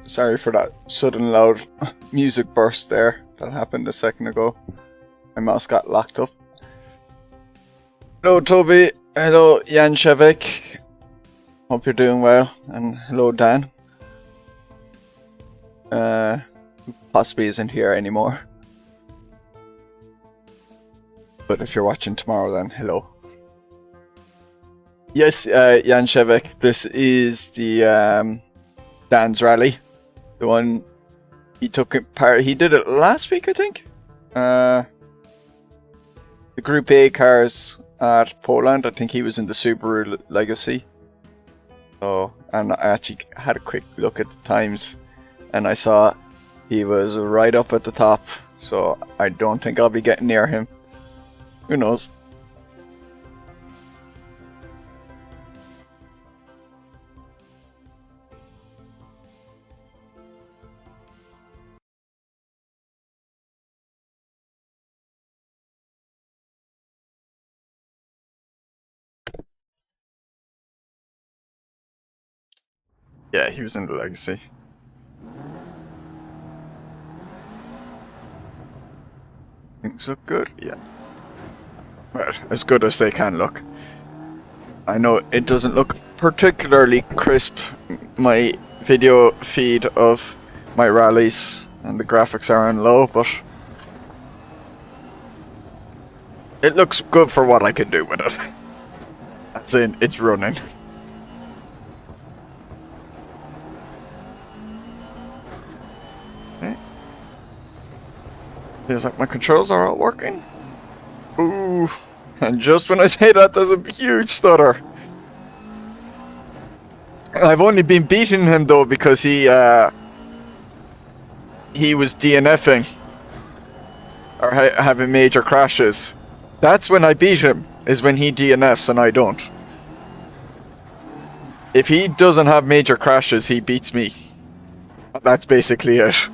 Sorry for that sudden loud music burst there that happened a second ago. My mouse got locked up. Hello Toby, hello Jan Shevik. Hope you're doing well, and hello Dan. Who possibly isn't here anymore. But if you're watching tomorrow then hello. Yes, Jan Shevik, this is the Dan's rally. The one he took part. He did it last week, I think. The Group A cars at Poland. I think he was in the Subaru Legacy. So, and I actually had a quick look at the times, and I saw he was right up at the top. So I don't think I'll be getting near him. Who knows? Yeah, he was in the Legacy. Things look good, yeah. Well, as good as they can look. I know it doesn't look particularly crisp, my video feed of my rallies, and the graphics are on low, but it looks good for what I can do with it. That's in, it's running. Okay. Feels like my controls are all working. Ooh, and just when I say that, there's a huge stutter. I've only been beating him though because he was DNFing or having major crashes. That's when I beat him, is when he DNFs and I don't. If he doesn't have major crashes, he beats me. That's basically it.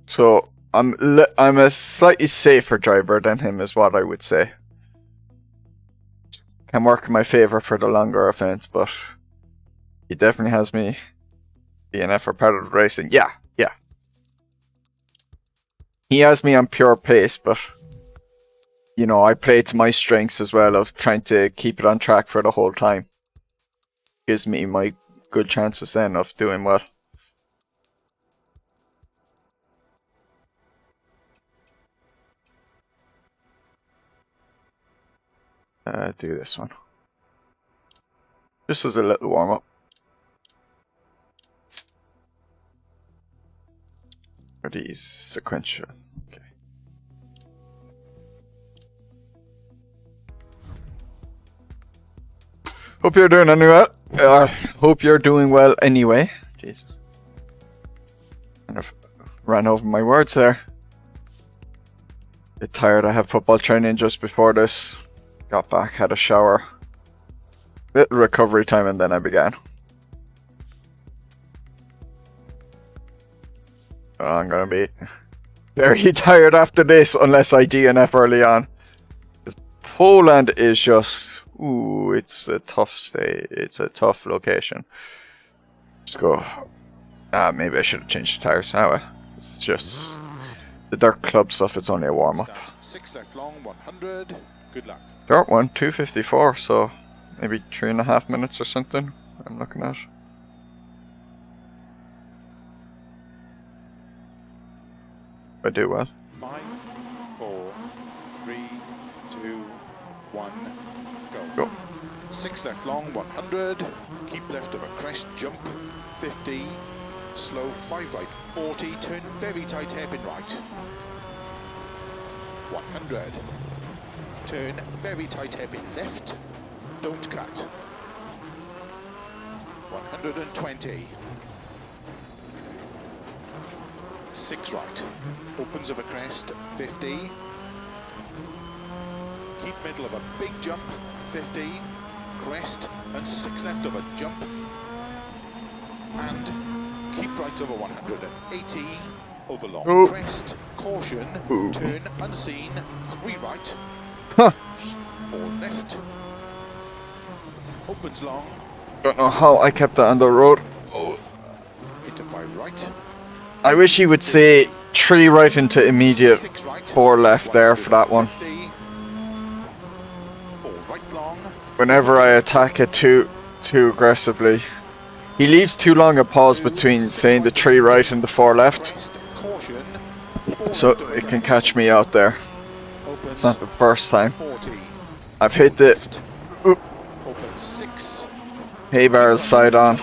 So I'm a slightly safer driver than him, is what I would say. Can work in my favor for the longer offense, but he definitely has me DNF for part of the racing. Yeah. He has me on pure pace, but you know, I play to my strengths as well of trying to keep it on track for the whole time. Gives me my good chances then of doing well. Do this one. Just as a little warm up. Are these sequential? Okay. Hope you're doing well. Hope you're doing well anyway. Jesus. Kind of ran over my words there. Bit tired. I have football training just before this. Got back, had a shower. Little recovery time, and then I began. I'm gonna be very tired after this unless I DNF early on. Because Poland is just, ooh, it's a tough stay. It's a tough location. Let's go. Maybe I should have changed the tires now. It's just the Dirt Club stuff. It's only a warm up. 6 left long, 100. Good luck. Short one, 2:54. So maybe 3.5 minutes or something. I'm looking at. I do well. 5, 4, 3, 2, 1, go. 6 left long, 100. Keep left of a crest, jump, 50. Slow, 5 right, 40. Turn very tight hairpin right. 100. Turn very tight hairpin left. Don't cut. 120. 6 right. Opens of a crest, 50. Keep middle of a big jump, 50. Crest and 6 left of a jump. And keep right over 180, over long Oh. crest, caution, Ooh. turn unseen, 3 right, Huh. 4 left, opens long, Don't know how I kept that on the road. into 5 right, I wish he would say 3 right into immediate, 6 right, 4 left there for that one. 150, 4 right long, Whenever I attack it too aggressively. He leaves too long a pause between saying the 3 right and the 4 left. crest, caution, 4 So left over it can crest, catch me out there. opens It's not the first time. 40, I've hit the left, oop, opens 6, hay barrel side on.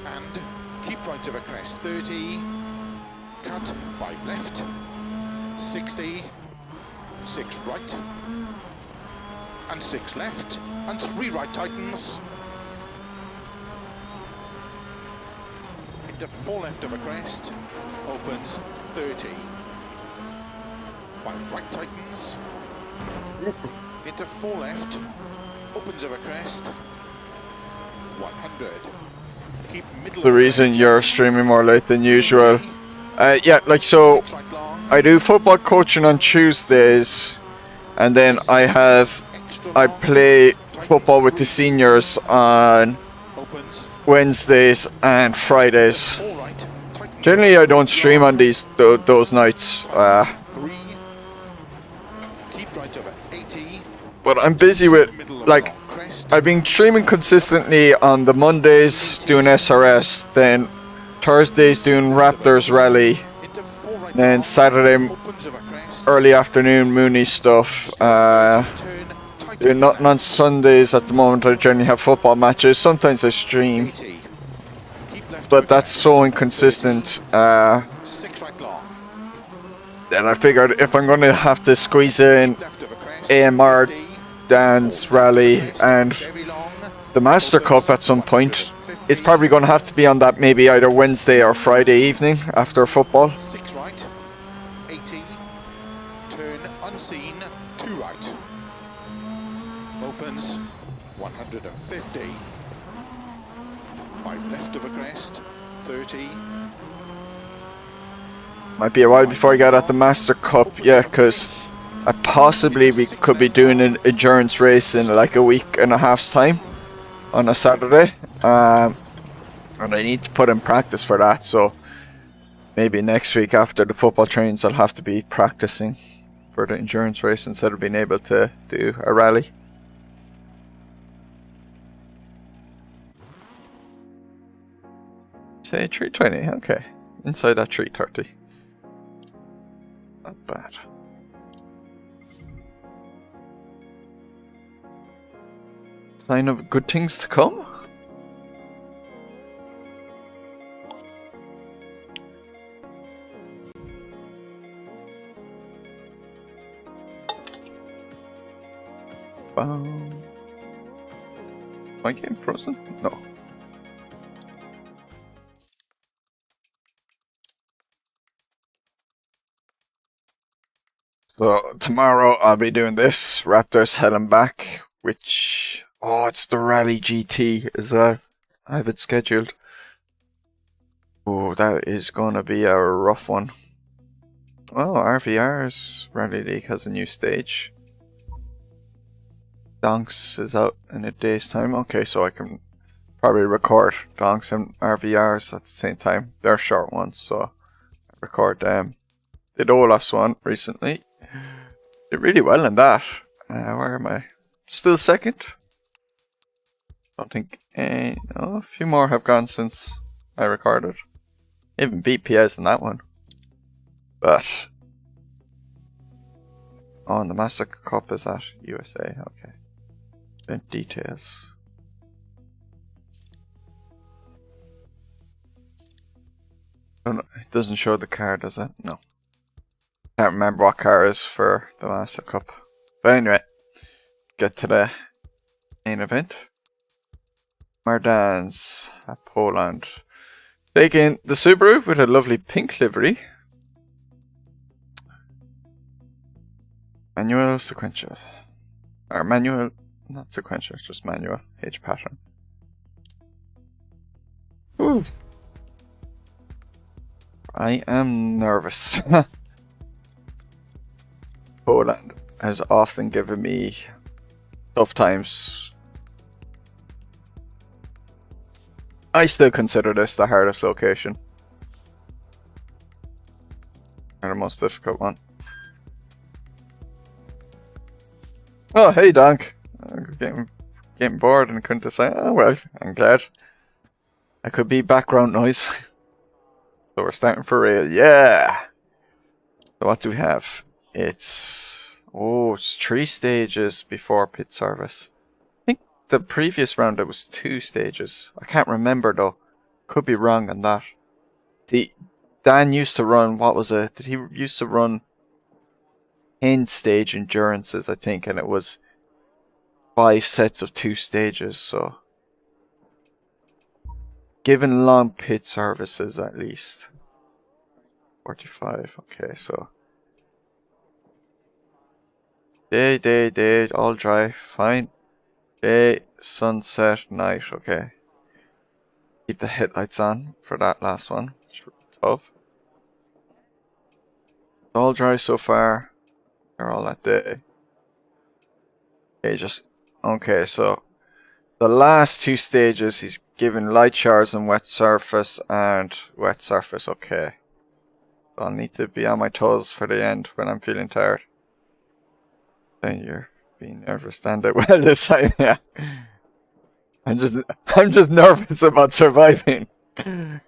and keep right over crest, 30, cut, 5 left, 60, 6 right, and 6 left, and 3 right tightens, into 4 left over crest, opens 30, 5 right tightens, into 4 left, opens over crest, 100, keep middle The of reason crest, you're streaming more late than usual. Yeah, like so 6 right long, I do football coaching on Tuesdays, and then I play football with the seniors on opens, Wednesdays and Fridays. 4 right, tightens, Generally I don't stream on those nights, 3, keep right over 80, but I'm busy with, middle of like, long crest, I've been streaming consistently on the Mondays doing SRS, then Thursdays doing Raptors Rally, into 4 right then long, Saturday opens over crest, early afternoon Mooney stuff. turn, Doing nothing on Sundays at the moment. I generally have football matches. Sometimes I stream, 80, keep left but over that's crest, so inconsistent. 6 right long, Then I figured if I'm going to have to squeeze in left over crest, AMR 50, Dance Rally and very long, the Master Cup at some point, it's probably going to have to be on that maybe either Wednesday or Friday evening after football. 6 right, 80, turn unseen, 2 right, opens 150, 5 left over crest, 30, Might be a while before I get at the Master Cup, yeah, because I possibly could be doing an endurance race in like a week and a half's time on a Saturday. And I need to put in practice for that, so maybe next week after the football trains I'll have to be practicing for the endurance race instead of being able to do a rally. Say 320, okay. Inside that 330. Not bad. Sign of good things to come? My game frozen? No. So tomorrow I'll be doing this, Raptors Hell and Back, which, oh, it's the Rally GT as well. I have it scheduled. Oh, that is gonna be a rough one. Well, RVR's Rally League has a new stage. Donks is out in a day's time. Okay, so I can probably record Donks and RVRs at the same time. They're short ones, so I record them. Did Olaf's one recently. Did really well in that. Where am I? Still second? Don't think. No, a few more have gone since I recorded. Even beat PS in that one. But. Oh, and the Master Cup is at USA. Okay. Event details. Oh, no, it doesn't show the car, does it? No. Can't remember what car is for the Master Cup. But anyway, get to the main event. Mardans at Poland. Taking the Subaru with a lovely pink livery. Manual, sequential. Or manual, not sequential, just manual. H pattern. I am nervous. Poland has often given me tough times. I still consider this the hardest location. And the most difficult one. Oh, hey, Donk. Getting bored and couldn't decide. Oh, well, I'm glad. I could be background noise. So we're starting for real. Yeah! So what do we have? It's 3 stages before pit service. I think the previous round it was 2 stages. I can't remember though. Could be wrong on that. See, Dan used to run, what was it? He used to run 10 stage endurances, I think, and it was 5 sets of 2 stages, so given long pit services at least. 45, okay, so day, all dry, fine. Day, sunset, night, okay. Keep the headlights on for that last one. Tough. All dry so far. They're all that day. Okay, so the last 2 stages he's given light showers and wet surface and wet surface, okay. I'll need to be on my toes for the end when I'm feeling tired. Then you're being nervous, stand out well this time, yeah. I'm just nervous about surviving. Can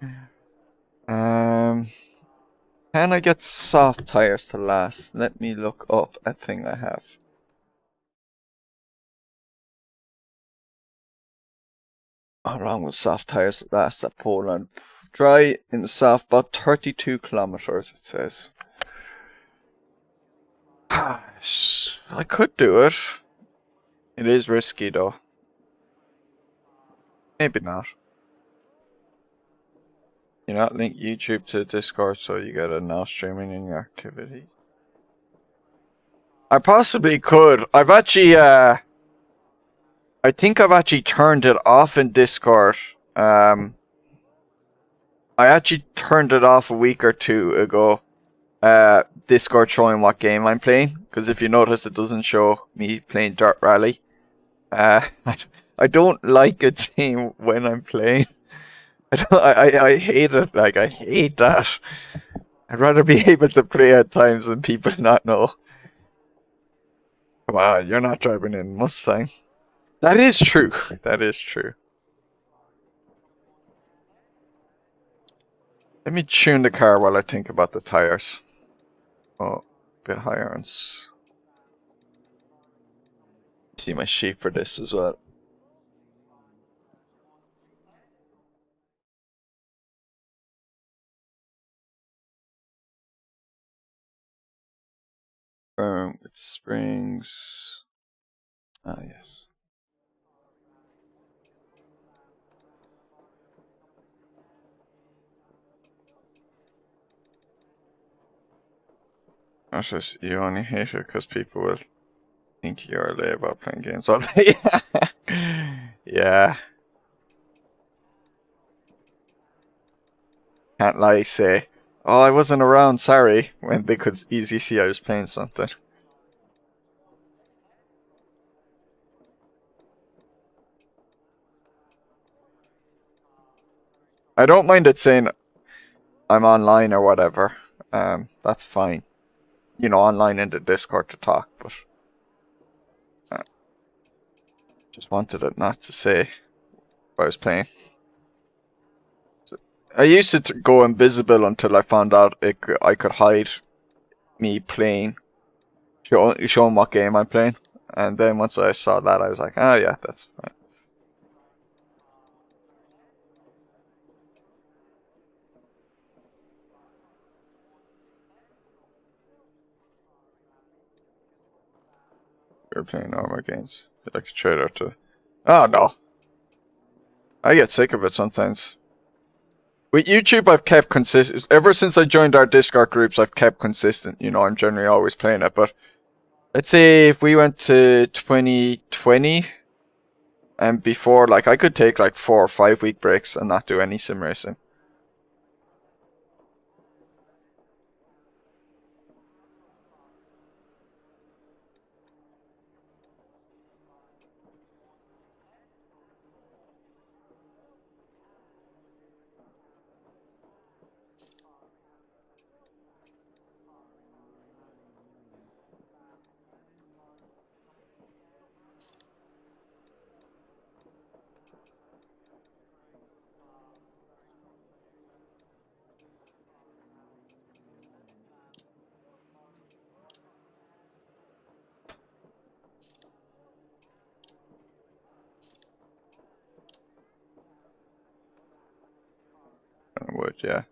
I get soft tires to last? Let me look up a thing I have. How long will soft tires last at Poland? Dry in the soft, about 32 kilometers it says. I could do it. It is risky though. Maybe not. You not link YouTube to Discord so you get a now streaming in your activities. I possibly could. I've actually I think I've actually turned it off in Discord. I actually turned it off a week or 2 ago. Discord showing what game I'm playing, because if you notice it doesn't show me playing Dirt Rally. I don't like a team when I'm playing. I hate it. Like, I hate that. I'd rather be able to play at times than people not know. Come on, you're not driving in Mustang. That is true. That is true. Let me tune the car while I think about the tires. Oh, a bit higher on. See my sheep for this as well. Firm with springs. Ah, yes. That's just, you only hate it because people will think you're late about playing games all day. Yeah. Can't lie, say, oh, I wasn't around, sorry, when they could easily see I was playing something. I don't mind it saying I'm online or whatever. That's fine. You know, online in the Discord to talk, but just wanted it not to say if I was playing. So, I used to go invisible until I found out I could hide me playing, showing what game I'm playing, and then once I saw that, I was like, oh yeah, that's fine. We're playing normal games. Like a traitor to. Oh no. I get sick of it sometimes. With YouTube, I've kept consistent. Ever since I joined our Discord groups, I've kept consistent. You know, I'm generally always playing it. But let's say if we went to 2020, And before, like, I could take like 4 or 5 week breaks and not do any sim racing. I would, yeah.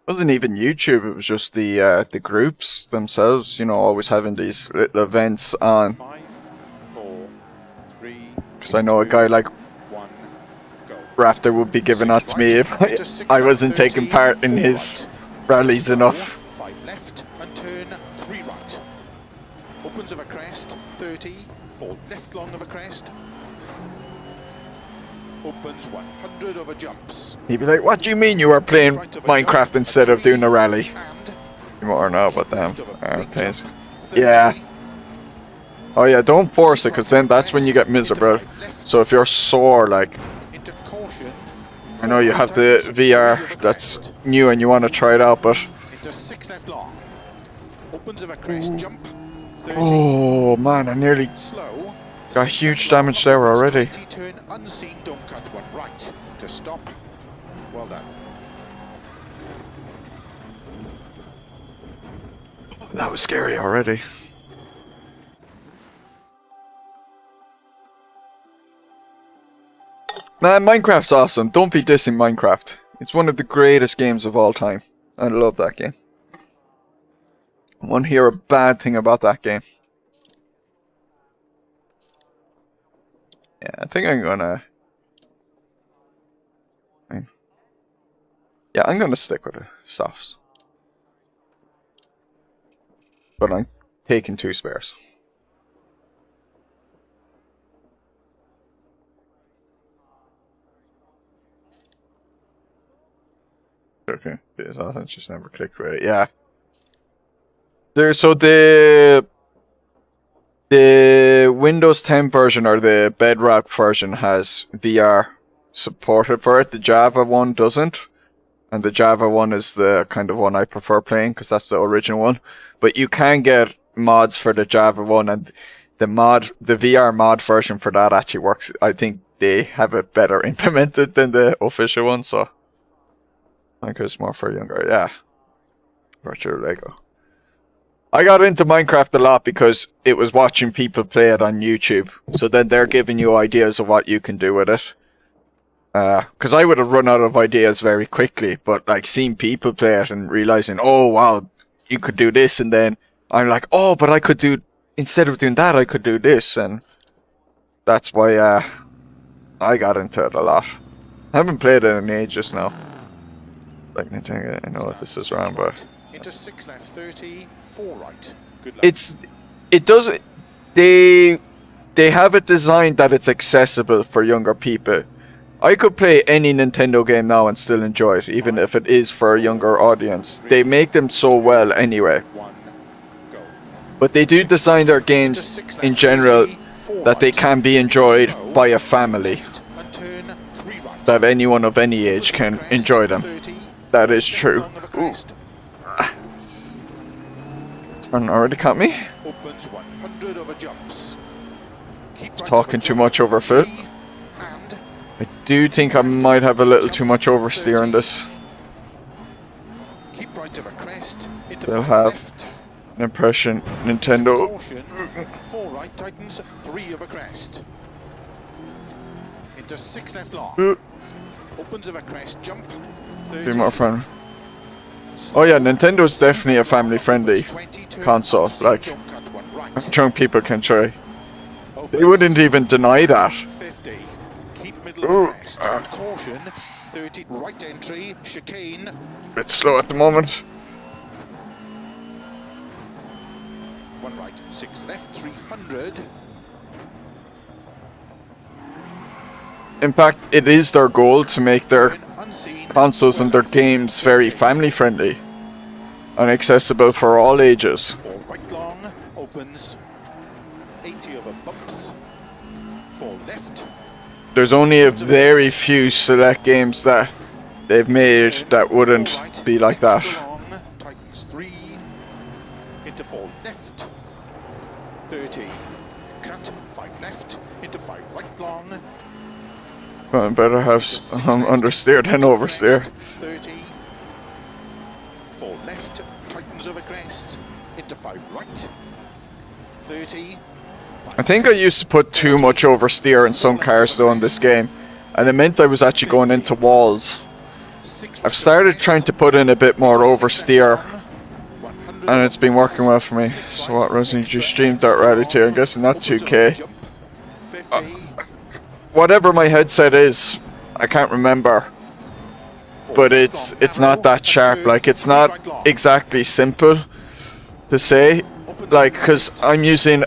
It wasn't even YouTube, it was just the groups themselves, you know, always having these little events on. 5, 4, 3, Because I know a guy like 1, go. Raptor would be giving that to me if I wasn't taking part in his rallies enough. 5 left and turn 3 right. Opens of a crest, 30, 4 left long of a crest. Opens 100 over jumps. He'd be like, what do you mean you are playing Minecraft instead of doing a rally? And You more know about them. left of a big Please. jump, 30, Yeah. Oh yeah, don't force it, because then that's when you get miserable. So if you're sore, like, into caution. I know you have the VR that's new and you want to try it out, but Into 6 left long. Opens of a crest, jump, 30. oh man, I nearly Slow. got 6 huge left long, damage there already. 20, turn unseen, don't cut one right. To stop. Well done. That was scary already. Man, Minecraft's awesome. Don't be dissing Minecraft. It's one of the greatest games of all time. I love that game. I won't hear a bad thing about that game. Yeah, I think I'm gonna... Yeah, I'm gonna stick with the softs. But I'm taking 2 spares. Okay, because I just never clicked with it. Yeah. So the Windows 10 version or the Bedrock version has VR supported for it. The Java one doesn't. And the Java one is the kind of one I prefer playing because that's the original one. But you can get mods for the Java one, and the VR mod version for that actually works. I think they have it better implemented than the official one, so I think it's more for younger. Yeah. Virtual Lego. I got into Minecraft a lot because it was watching people play it on YouTube. So then they're giving you ideas of what you can do with it. Because I would have run out of ideas very quickly, but like seeing people play it and realizing, oh wow, you could do this, and then I'm like, oh, but I could do, instead of doing that, I could do this, and that's why I got into it a lot. I haven't played it in ages now. Like, I know what this is wrong, but Into 6 left, 30, 4 right. Good luck. it does, they have it designed that it's accessible for younger people. I could play any Nintendo game now and still enjoy it, even if it is for a younger audience. They make them so well anyway. 1, go. But they do design their games in general that they can be enjoyed by a family. And turn 3 right. That anyone of any age can enjoy them. 30, That is true. long of a crest. Turn already caught me. Opens 100 over jumps. Keep right Talking over too jump, much over foot. 30, and I do think I might have a little too much oversteer on this. keep right over crest. Into They'll 5 have left. an impression Nintendo. Caution. 4 right tightens, 3 over crest. Into 6 left long. Opens over crest, jump. 30. Be more fun. Oh yeah, Nintendo's definitely a family-friendly 20, turn console. unseen, Like, don't cut one right. young people can try. They Opens wouldn't even deny that. 50. Keep middle of Ooh, the crest. Caution. 30 right entry. Chicane. Bit slow at the moment. 1 right. 6 left. 300. In fact, it is their goal to make their Unseen. consoles and their games very family friendly and accessible for all ages. For right long, opens 80 over bumps. For left, There's only a very few select games that they've made that wouldn't right, be like that. extra long, tightens 3, into 4 left, 30, cut, 5 left, into 5 right long, Well, better have understeer than oversteer. 30, 4 left, tightens over crest, into 5 right, 30, I think I used to put too much oversteer in some cars though in this game, and it meant I was actually going into walls. I've started trying to put in a bit more oversteer, and it's been working well for me. So what, Rosie, you streamed Dirt Rally 2, I'm guessing not 2K. Whatever my headset is, I can't remember. But it's not that sharp, like it's not exactly simple to say. Like, cause I'm using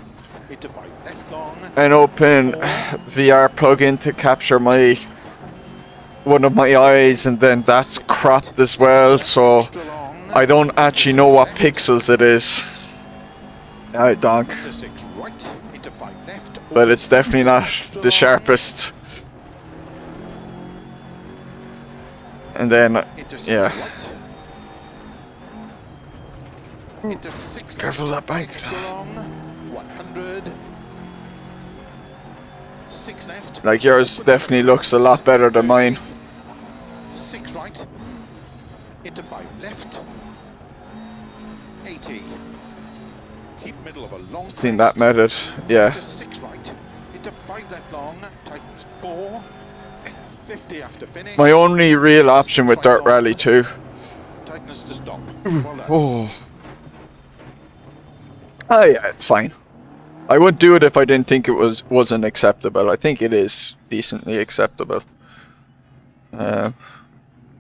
an open VR plugin to capture one of my eyes, and then that's cropped as well, so I don't actually know what pixels it is. Alright, donk. But it's definitely not the sharpest. And then, yeah. Careful of that bike. 100. 6 left. Like yours definitely looks a lot better than mine. 6 right. Into 5 left. 80. Keep middle of a long. Seen that method, yeah. Into 6 right. Into 5 left long. Tightens 4. 50 after finish. My only real option with Dirt Rally 2. Tightness to stop. Well done. Oh. Oh yeah, it's fine. I wouldn't do it if I didn't think it wasn't acceptable. I think it is decently acceptable. My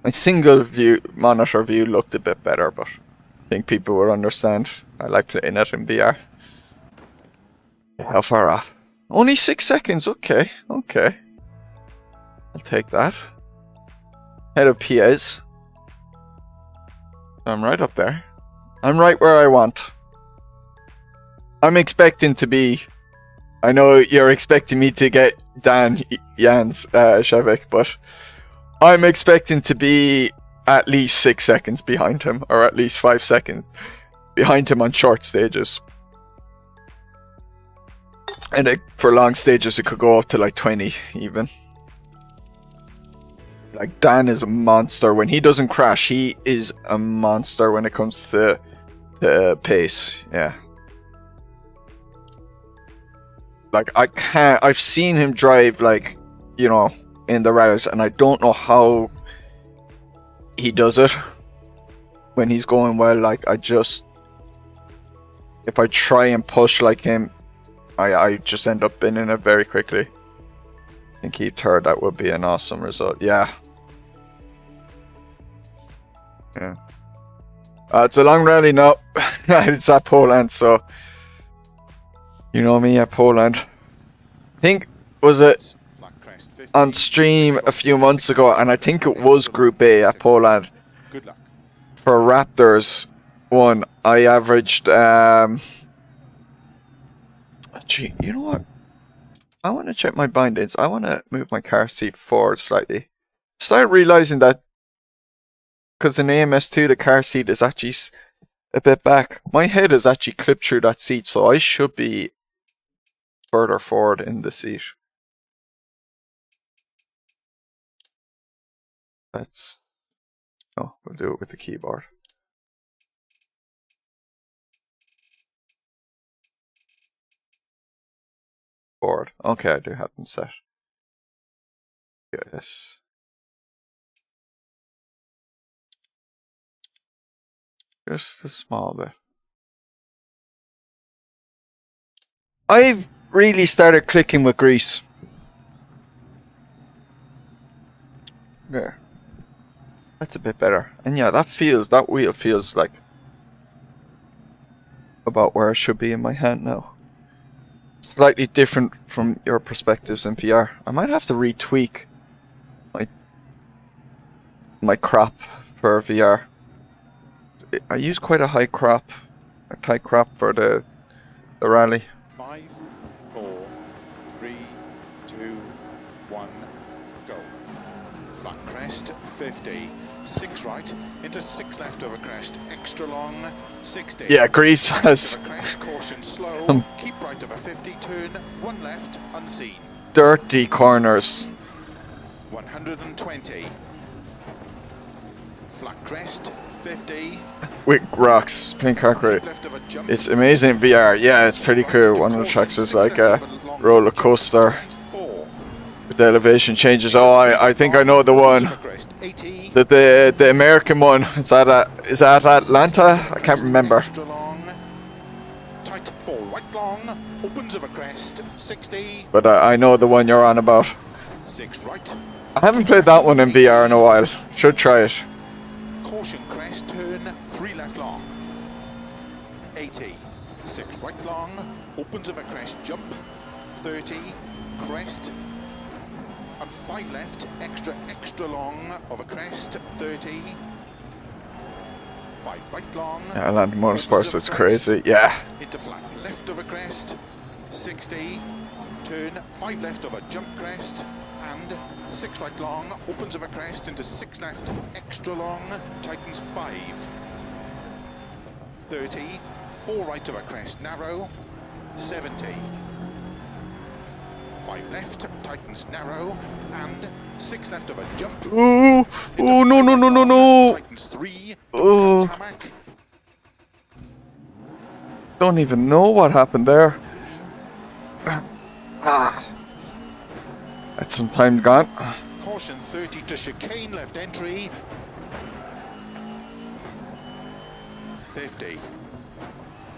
single view monitor view looked a bit better, but I think people will understand. I like playing it in VR. How far off? Only 6 seconds. Okay, okay. I'll take that. Head of PS. I'm right up there. I'm right where I want. I'm expecting to be. I know you're expecting me to get Dan Jans Shevik, but I'm expecting to be at least 6 seconds behind him, or at least 5 seconds behind him on short stages. And for long stages, it could go up to like 20 even. Like, Dan is a monster. When he doesn't crash, he is a monster when it comes to pace. Yeah. Like, I've seen him drive, like, you know, in the rallies, and I don't know how he does it when he's going well. Like, if I try and push like him, I just end up binning it very quickly. I think he third, that would be an awesome result. Yeah. Yeah. It's a long rally now. It's at Poland, so you know me at Poland. I think, was it on stream a few months ago, and I think it was Group A at Poland. Good luck. For Raptors one, I averaged gee, you know what? I want to check my bindings. I want to move my car seat forward slightly. Started realizing that because in AMS2 the car seat is actually a bit back. My head is actually clipped through that seat, so I should be further forward in the seat. Oh, we'll do it with the keyboard. Forward. Okay, I do have them set. Yes. Just a small bit. I've really started clicking with grease. There. That's a bit better. And yeah, that wheel feels like about where it should be in my hand now. slightly different from your perspectives in VR. I might have to retweak my crop for VR. I use quite a high crop, for the rally. 5, 4, 3, 2, 1, go. Flat crest, 50. 6 right, into 6 left over crest, extra long, 60. Yeah, Greece has Crest, caution, slow, keep right over 50, turn, 1 left, unseen. dirty corners. 120. Flat crest, 50. With rocks, playing car crate. Left of a jump. It's amazing in VR. Yeah, it's pretty cool. One of the tracks is like a roller coaster with the elevation changes. Oh, I think I know the one. Is it the American one? Is that Atlanta? I can't remember. Extra long. Tight 4 right long. Opens of a crest, 60. But I know the one you're on about. 6 right. I haven't played that one in VR in a while. Should try it. Caution crest, turn 3 left long. 80. 6 right long. Opens of a crest, jump. 30. Crest. And 5 left, extra long of a crest, 30. 5 right long. Yeah, Land Motorsports is crazy. Yeah. Into flat left of a crest, 60. Turn 5 left of a jump crest, and 6 right long. Opens of a crest into 6 left, extra long. Tightens 5. 30. 4 right of a crest, narrow, 70. 5 left, tightens narrow, and 6 left of a jump. Oh, oh no, no, no, no, no. Tightens 3. Oh. Tarmac. Don't even know what happened there. That's some time gone. Caution 30 to chicane, left entry. 50.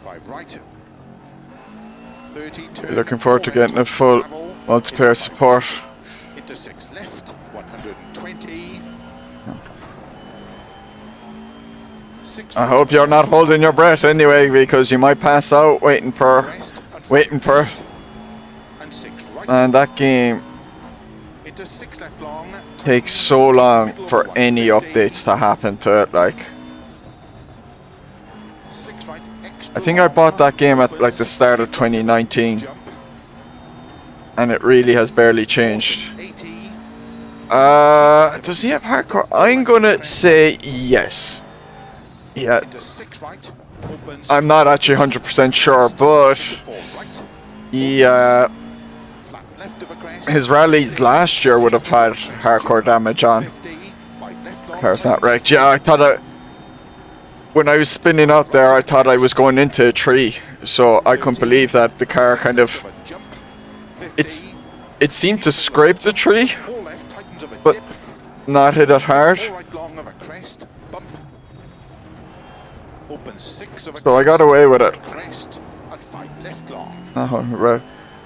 5 right. 30. Turn, Looking forward to 4 getting a full travel, multiplayer support. into 6 left, 120. 6 I hope you're not holding your breath anyway, because you might pass out waiting for it. And 6 right. And that game Into 6 left long. takes so long for any updates to happen to it. Like, 6 right, extra I think I long, bought that game at like the start of 2019, jump, and it really has barely changed. 80. Does he have hardcore? I'm gonna say yes. Yeah, Into 6 right. Opens. I'm not actually 100% sure, but 4 right. yeah, Flat left of a crest. his rallies last year would have had hardcore damage on. 50. 5 left long. Car's not wrecked. Yeah, I thought when I was spinning out there, I thought I was going into a tree. So I couldn't believe that the car kind of, Jump. 50. it seemed to scrape the tree, 4 left, tightens of a but dip. not hit it hard. 4 right long of a crest. Bump. Open 6 of a So I got crest, away with it. crest and 5 left long. Oh, right.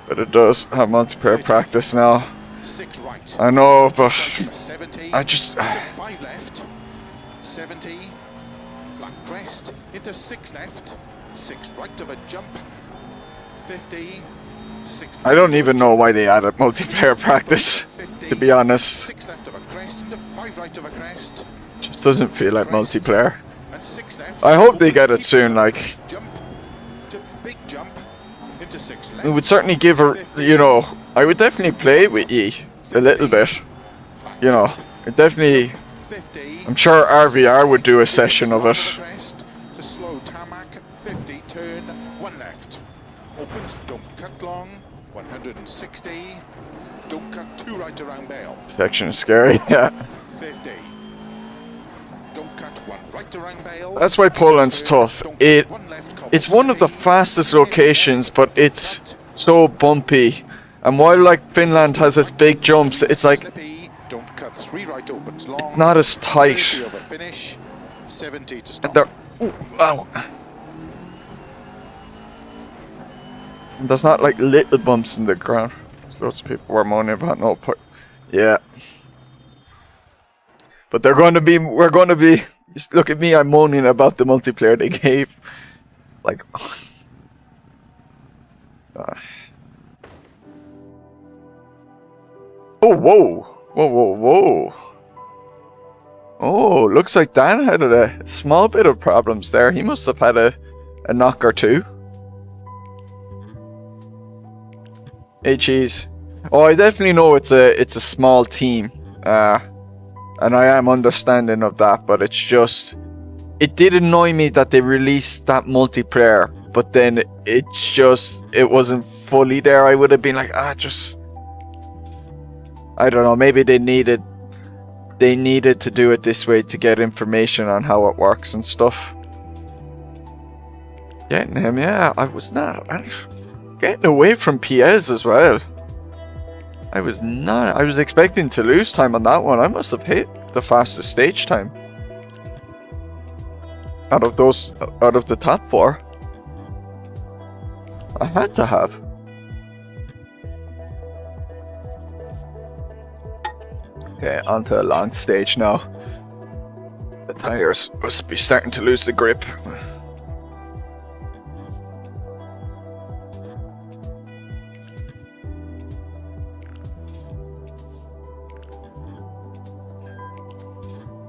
But it does have multiplayer practice now. 6 right. I know, but 70. I just... Into 5 left. 70. Flat crest. Into 6 left. 6 right of a jump. 50. 6 I don't even know why they added multiplayer practice, 50. to be honest. 6 left of a crest. Into 5 right of a crest. Just doesn't feel like multiplayer. And 6 left. I hope they get it soon, like... Jump. To big jump. Into 6 left. It would certainly give a, you know, I would definitely play it with ye a little bit, you know, it definitely, 50. I'm sure RVR would do a session of it. To slow tarmac, 50, turn, 1 left. Opens, don't cut long, 160. Don't cut 2 right around bail, Section is scary, yeah. 50. Don't cut 1 right around bail. That's why Poland's tough. It's one of the fastest locations, but it's so bumpy. And while like Finland has its big jumps, it's like, Don't cut 3 right opens long. it's not as tight. 30 over finish, 70 to stop. There, ooh, ow. And there's not like little bumps in the ground. There's lots of people were moaning about no put. Yeah. But we're going to be, just look at me, I'm moaning about the multiplayer they gave. Like, Oh, whoa. Whoa, whoa, whoa. Oh, looks like Dan had a small bit of problems there. He must have had a knock or two. Hey, Cheese. Oh, I definitely know it's a small team. And I am understanding of that, but it's just... It did annoy me that they released that multiplayer, but then it wasn't fully there. I would have been like, just... I don't know, maybe they needed to do it this way to get information on how it works and stuff. Getting him, yeah, I was getting away from Piez as well. I was expecting to lose time on that one. I must have hit the fastest stage time out of the top 4. I had to have. Okay, onto a long stage now. The tires must be starting to lose the grip.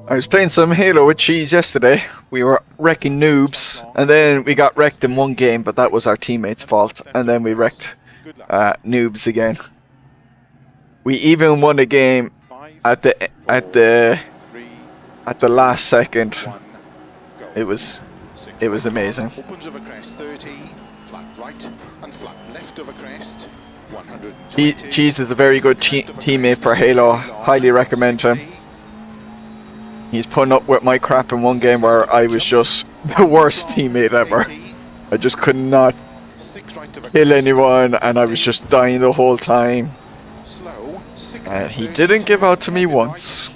I was playing some Halo with Cheese yesterday. We were wrecking noobs, and then we got wrecked in one game, but that was our teammates' fault. And then we wrecked noobs again. We even won a game at the last second. It was amazing. Opens of a crest 30, flat right and flat left of a crest 120. Cheese is a very good teammate for Halo. Highly recommend him. He's putting up with my crap in one game where I was just the worst teammate ever. I just could not kill anyone and I was just dying the whole time. And he didn't give out to me once.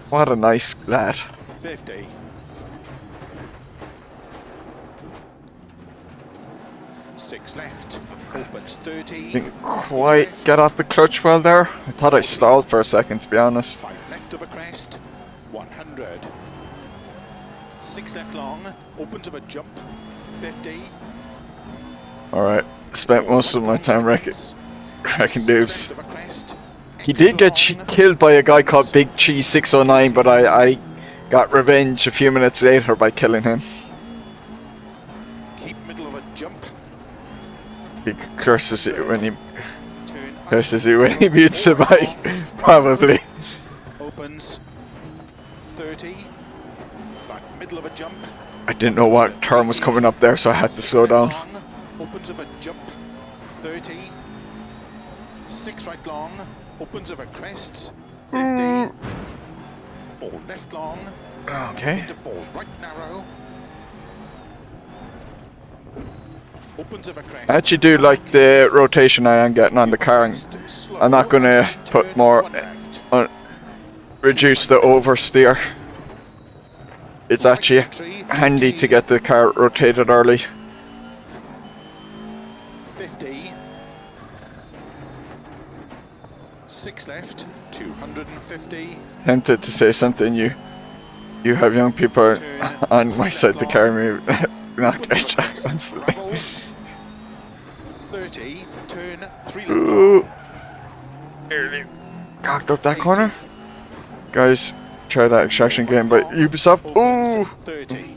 What a nice lad. 50. Six left. Opens 30. Didn't quite get off the clutch well there. I thought I stalled for a second, to be honest. 5 left of a crest. 100. 6 left long. Opens of a jump. 50. Alright. Spent most of my time wrecking dudes. He did get killed by a guy called Big Cheese 609, but I got revenge a few minutes later by killing him. Keep middle of a jump. He curses you when he mutes the mic, probably. Opens 30. Flat middle of a jump. I didn't know what turn was coming up there, so I had to slow down. Opens of a jump. 30. 6 right long. Opens of a crest. 50. 4 left long. Okay. Into 4 right narrow. Opens of a crest. I actually do like the rotation I am getting on the car, and I'm not going to put more reduce the oversteer. It's actually handy to get the car rotated early. 50. 6 left. 250. Tempted to say something. You have young people on my side to carry me. Not constantly. 30. Turn 3 Ooh. left. Nearly cocked up that corner. Guys, try that extraction game, but Ubisoft. Ooh! 30.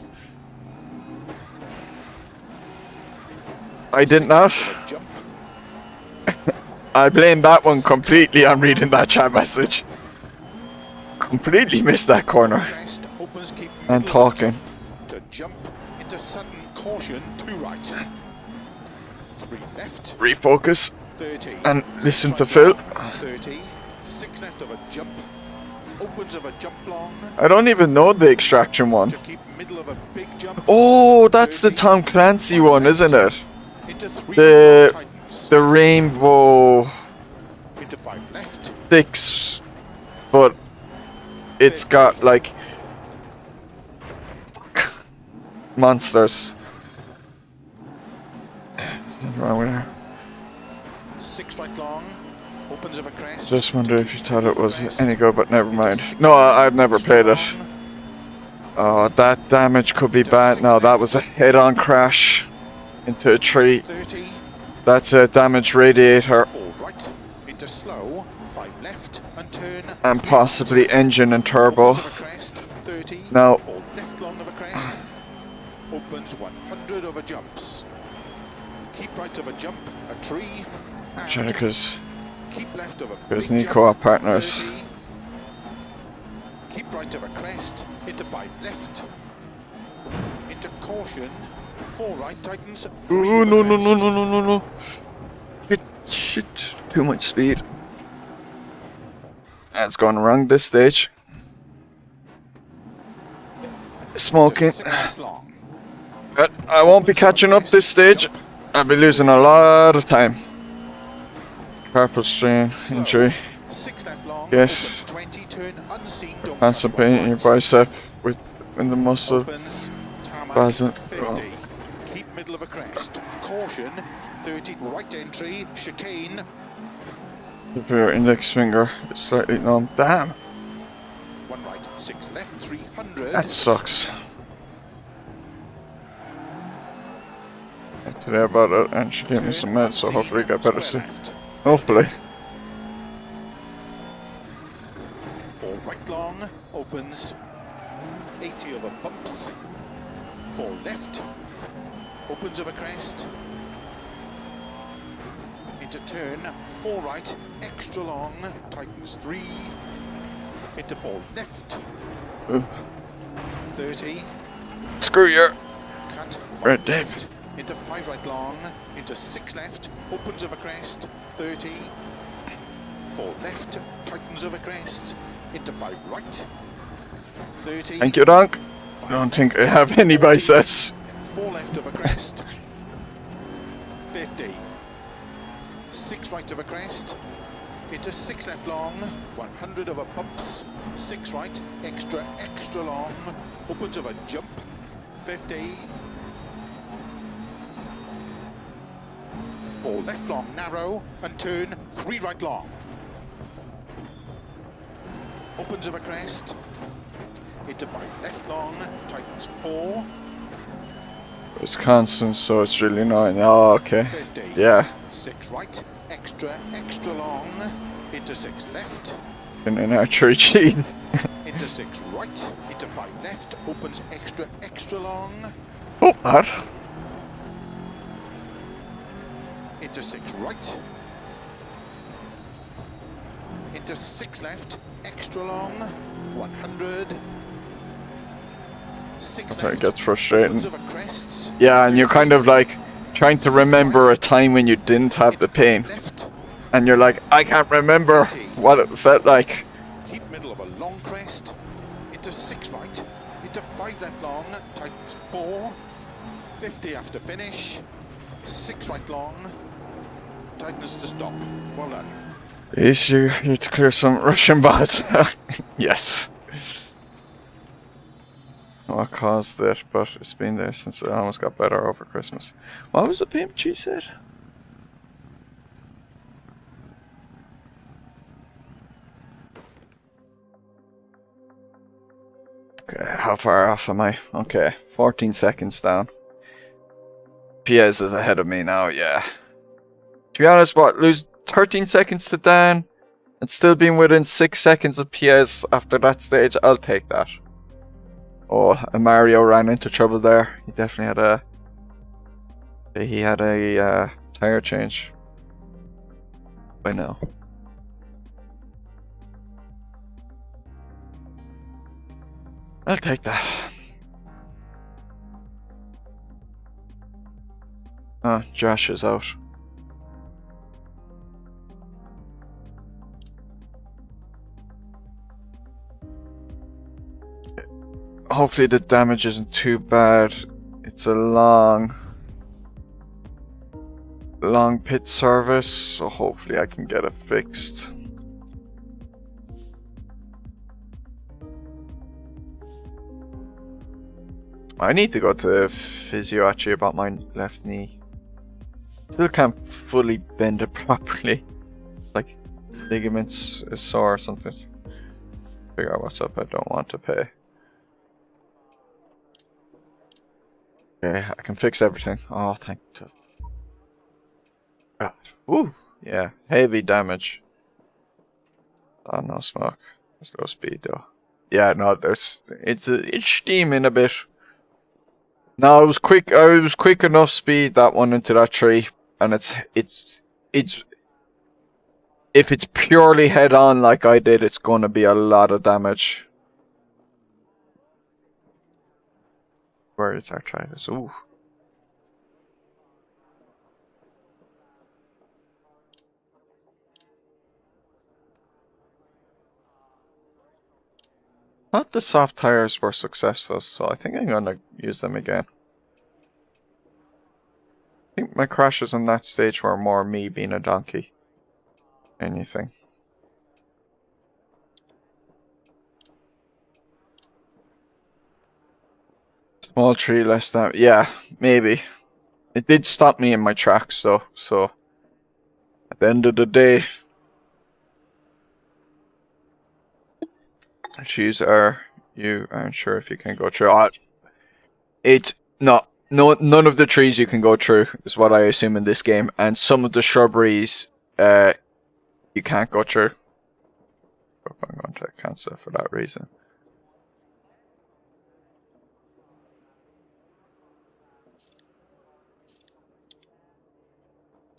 I did not. Jump. I blame that one completely on reading that chat message. Completely missed that corner. Crest. Opens, keep And middle talking. to jump into sudden caution 2 right. 3 left. Refocus 30. and listen 6 to right Phil. long, 30. 6 left of a jump. Opens of a jump long. I don't even know the extraction one. To keep middle of a big jump. Oh, that's the Tom Clancy one, isn't it? Into 3 The tightens. the Rainbow Into 5 left. 6, but it's got like monsters. Nothing wrong with her. 6 right long. Opens of a crest. Just wonder if you thought it was any good, but never mind. No, I've never played it. Oh, that damage could be bad. No, that was a head-on crash into a tree. 30. That's a damaged radiator. 4 right. Into into slow, 5 left, and turn. And 3 possibly right. engine and turbo. Opens of a crest, 30. No. 4 left long of a crest. Opens 100 over jumps. Keep right of a jump, a tree. And Because keep left of a there's big Nico our jump, partners. 30. Keep right of a crest, into 5 left. Into caution, 4 right tightens. 3 Ooh, of a no, no, no, crest. no, no, no, no. Shit. Too much speed. That's gone wrong this stage. Smoking. Into 6 left long. But I won't be catching up this stage. I'll be losing a lot of time. Carpal strain, Slow. injury. 6 left long. Yes. Opens 20, turn unseen. Don't Constant touch pain one in your right. bicep in the muscle. Opens, tarmac, Wasn't- 50. Keep middle of a crest. Caution, 30. Right entry, chicane. If your index finger is slightly numb. Damn! 1 right, 6 left, 300. That sucks. Today about it, and she gave me some meds, so hopefully I get better soon. Hopefully. 4 right long, opens 80 over bumps. 4 left, opens over crest. Into turn, 4 right, extra long, tightens 3. Into 4 left, Ooh. 30. Screw you! Cut, 5 Red left, Dave. into 5 right long, into 6 left, opens over crest, 30. 4 left, tightens over crest, into 5 right, 30. Thank you, Donk. I don't think I have any biceps. 4 left over crest, 50. 6 right over crest, into 6 left long, 100 over bumps, 6 right, extra long, opens over jump, 50. 4 left long, narrow, and turn, 3 right long. Opens over crest, into 5 left long, tightens 4, It's constant, so it's really annoying. Oh, okay. 50. Yeah. 6 right, extra long, into 6 left, In an archery cheat. into 6 right, into 5 left, opens extra long, Oh, what? into 6 right, into 6 left, extra long, 100, 6 It left, gets frustrating. opens over crests, Yeah, and you're kind of like trying to remember a time when you didn't have the into 5 pain. left, And you're like, I can't remember what it felt like. keep middle of a long crest, into 6 right, into 5 left long, tightens 4, 50 after finish, 6 right long, tightens to stop. Well done. Yes, you need to clear some Russian bots. Yes. What caused it, but it's been there since it almost got better over Christmas. What was the payment she said? Okay, how far off am I? Okay, 14 seconds down. Piez is ahead of me now, yeah. To be honest, what, lose 13 seconds to Dan and still being within 6 seconds of Piez after that stage, I'll take that. Oh, and Mario ran into trouble there. He definitely had a tire change. I know. I'll take that. Ah, Josh is out. Hopefully the damage isn't too bad. It's a long pit service, so hopefully I can get it fixed. I need to go to physio actually about my left knee. Still can't fully bend it properly. Like ligaments is sore or something. Figure out what's up. I don't want to pay. Okay, I can fix everything. Oh, thank God. Ooh, yeah, heavy damage. Oh, no smoke. There's no speed though. Yeah, no, it's steaming a bit. No, I was quick enough speed that one into that tree, and it's if it's purely head on like I did, it's gonna be a lot of damage. Where is our try this? Ooh. Thought the soft tires were successful, so I think I'm gonna use them again. I think my crashes on that stage were more me being a donkey. Anything. Small tree, less than. Yeah, maybe. It did stop me in my tracks though, so at the end of the day, choose R. You aren't sure if you can go through. It's not. No, none of the trees you can go through is what I assume in this game, and some of the shrubberies, you can't go through. I'm going to cancel for that reason.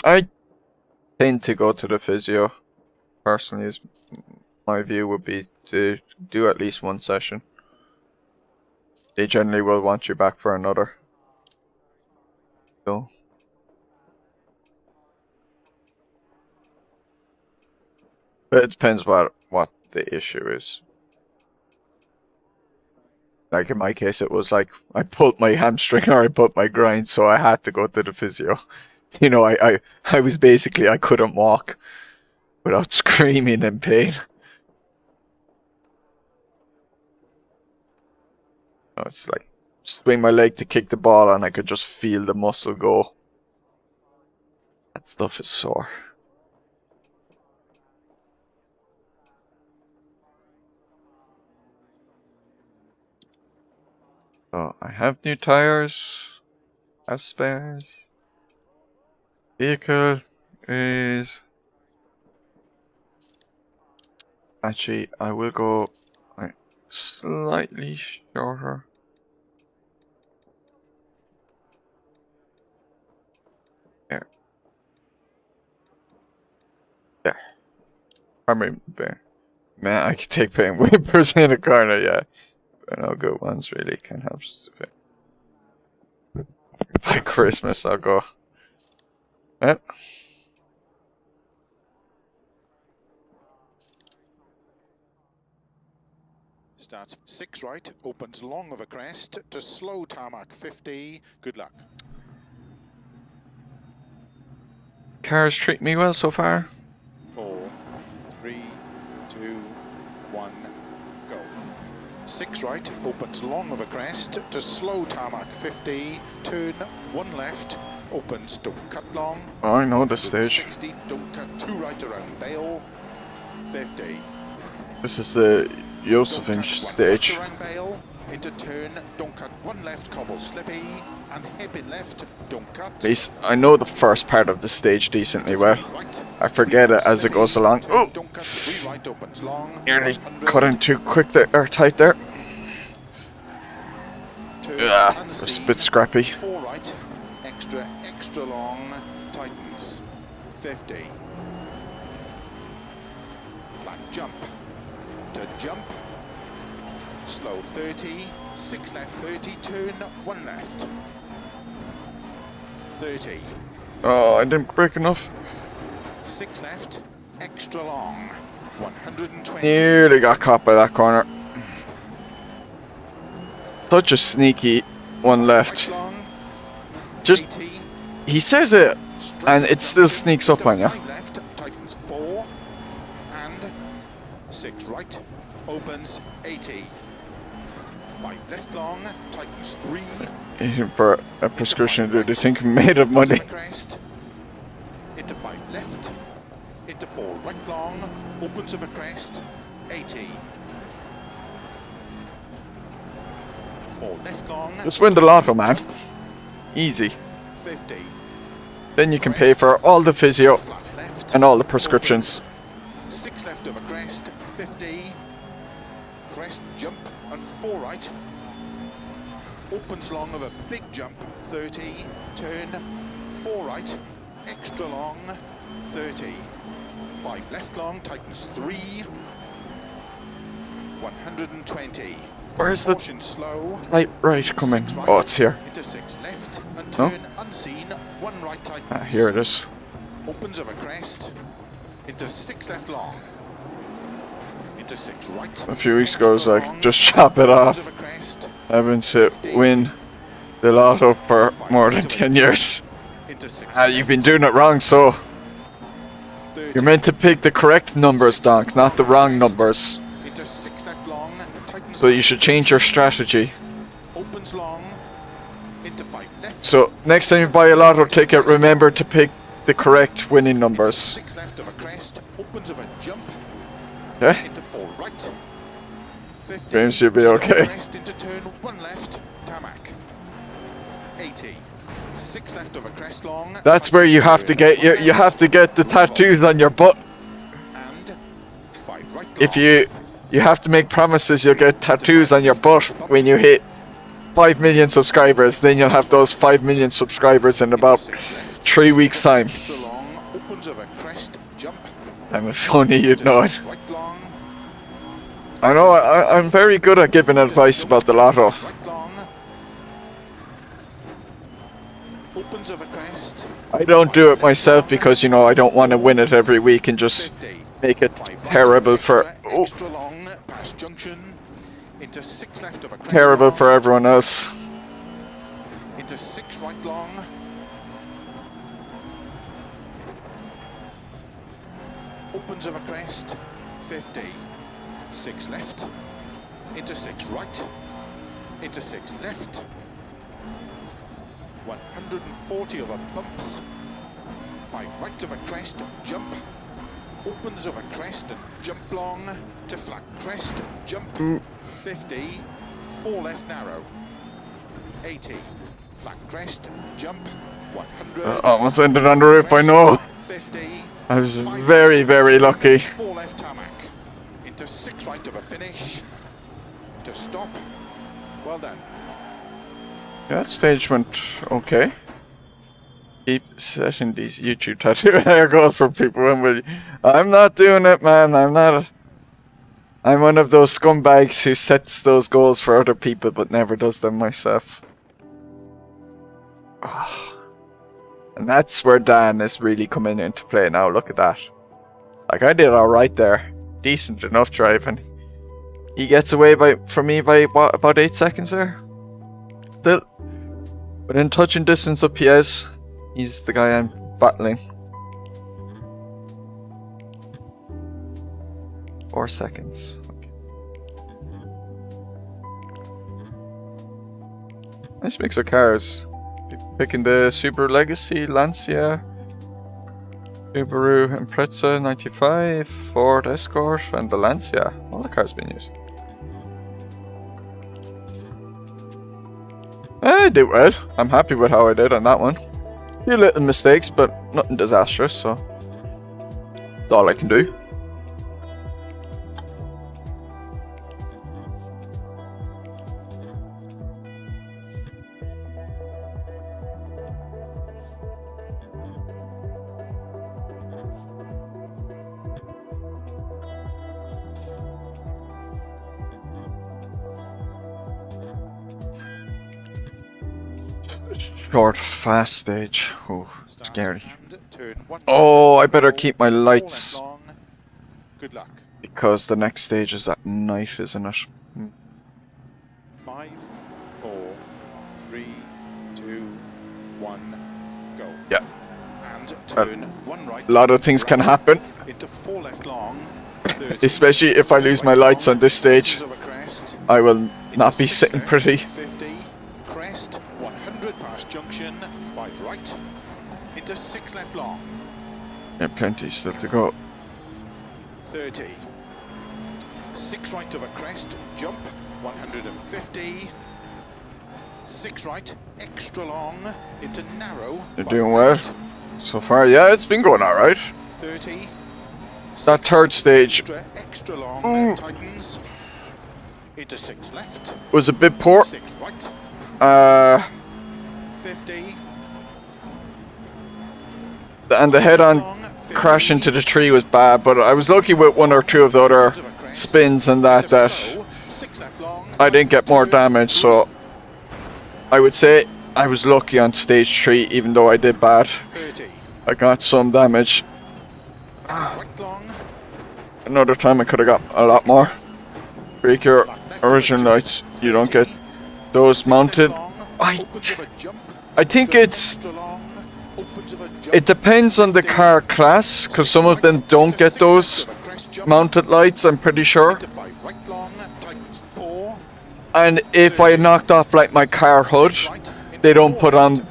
I tend to go to the physio. Personally, my view would be to do at least one session. They generally will want you back for another. So. But it depends what the issue is. Like in my case, it was like I pulled my hamstring or I pulled my groin, so I had to go to the physio. You know, I was basically, I couldn't walk without screaming in pain. It's like swing my leg to kick the ball and I could just feel the muscle go. That stuff is sore. So I have new tires. Have spares. Vehicle is... Actually, I will go slightly shorter. There. There. Primary bear. Man, I can take pain whippers in the corner, yeah. But no good ones really can help. By Christmas, I'll go. Yep. Starts 6 right, opens long of a crest to slow tarmac 50. Good luck. Cars treat me well so far. 4, 3, 2, 1, go. 6 right, opens long of a crest to slow tarmac 50. Turn 1 left, opens, don't cut long. Oh, I know the stage. 60, don't cut 2 right around Bale. 50. This is the Josephine stage. Around Bale, into turn, don't cut 1 left, cobble slippy, and hairpin left, don't cut. At least I know the first part of the stage decently well. I forget it as it goes along. Oh! Nearly cut in too quick there, or tight there. Yeah, it was a bit scrappy. 4 right, extra long, tightens. 50. Flat jump. To jump. Slow 30, 6 left 30, turn 1 left. 30. Oh, I didn't break enough. 6 left, extra long. 120. Nearly got caught by that corner. Such a sneaky one left. Just, he says it, and it still sneaks up on you. 5 left, tightens 4, and 6 right, opens 80. 5 left long, tightens 3. For a prescription, dude, I think made of money. Into 5 left, into 4 right long, opens of a crest, 80. 4 left long. Just win the lotto, man. Easy. 50. Then you can pay for all the physio and all the prescriptions. 6 left of a crest, 50, crest, jump, and 4 right. Opens long of a big jump, 30, turn, 4 right, extra long, 30, 5 left long, tightens 3, 120. Where's the Caution slow. right coming? 6 right, Oh, it's here. into 6 left, and No? turn unseen, 1 right tightens. Ah, here it is. Opens of a crest, into 6 left long, into 6 right. A few weeks ago, I was extra like, long, just chop it off. opens of a crest, Having to win the lotto for more than 10 years. into 6 Ah, you've been doing it wrong, so 30, you're meant to pick the correct numbers, Donk, not the wrong numbers. into 6 left long, tightens So you should change your strategy. opens long, into 5 left. So next time you buy a lotto ticket, remember to pick the correct winning numbers. 6 left of a crest, opens of a jump, Okay? into 4 right. 50, James, you'll be slow okay. crest into turn 1 left, tarmac. 80, 6 left of a crest long. That's where you have to get you have to get the tattoos on your butt. And 5 right long. If you have to make promises, you'll get tattoos on your butt when you hit 5 million subscribers. Then you'll have those 5 million subscribers in about 3 weeks' time. Extra long, opens of a crest, jump. And if only you'd know it. Right long, I know I'm very good at giving advice about the lotto. right long. Opens of a crest. I don't do it myself because, you know, I don't want to win it every week and just 50. make it 5 right, terrible for extra long, past junction. Into 6 left of a crest. terrible long, for everyone else. into 6 right long. Opens of a crest, 50, 6 left, into 6 right, into 6 left, 140 of a bumps, 5 right of a crest, jump, opens of a crest and jump long, to flat crest, jump, 50, 4 left narrow, 80, flat crest, jump, 100. Almost ended on the roof, I know. 50, I was very, very lucky. 4 left tarmac, into 6 right of a finish, to stop, well done. Yeah, that stage went okay. Keep setting these YouTube tattoo hair goals for people when we... I'm not doing it, man. I'm not... I'm one of those scumbags who sets those goals for other people but never does them myself. And that's where Dan is really coming into play now. Look at that. Like, I did alright there. Decent enough driving. He gets away from me by, what, about 8 seconds there? Still, within touching distance of Piez, he's the guy I'm battling. 4 seconds. Okay. Nice mix of cars. Picking the Subaru Legacy, Lancia, Subaru Impreza 95, Ford Escort, and the Lancia. All the cars been used. I did well. I'm happy with how I did on that one. A few little mistakes, but nothing disastrous, so that's all I can do. Short, fast stage. Oh, scary. Oh, I better keep my lights Good luck. because the next stage is at night, isn't it? 5, 4, 3, 2, 1, go. Yeah. And turn 1 right. A lot of things can happen, Into 4 left long. 30, especially if I lose my lights on this stage. of a crest. I will not be Into 6 sitting left, pretty. 50, crest, 100 past junction, 5 right, into 6 left long, Yeah, plenty still to go. 30, 6 right of a crest, jump, 150, 6 right, extra long, into narrow, You're 5 doing well left, so far. Yeah, it's been going alright. 30, that third stage Extra long, tightens. Into 6 left. was a bit poor. 6 right. 50. And the head-on crash into the tree was bad, but I was lucky with 1 or 2 of the other spins and that I didn't get more damage, so I would say I was lucky on stage 3, even though I did bad. 30. I got some damage. Right long. Another time I could have got a lot more. Break your original lights, you don't get those mounted. I think it depends on the car class, because some of them don't get those mounted lights, I'm pretty sure. And if I knocked off like my car hood, they don't put on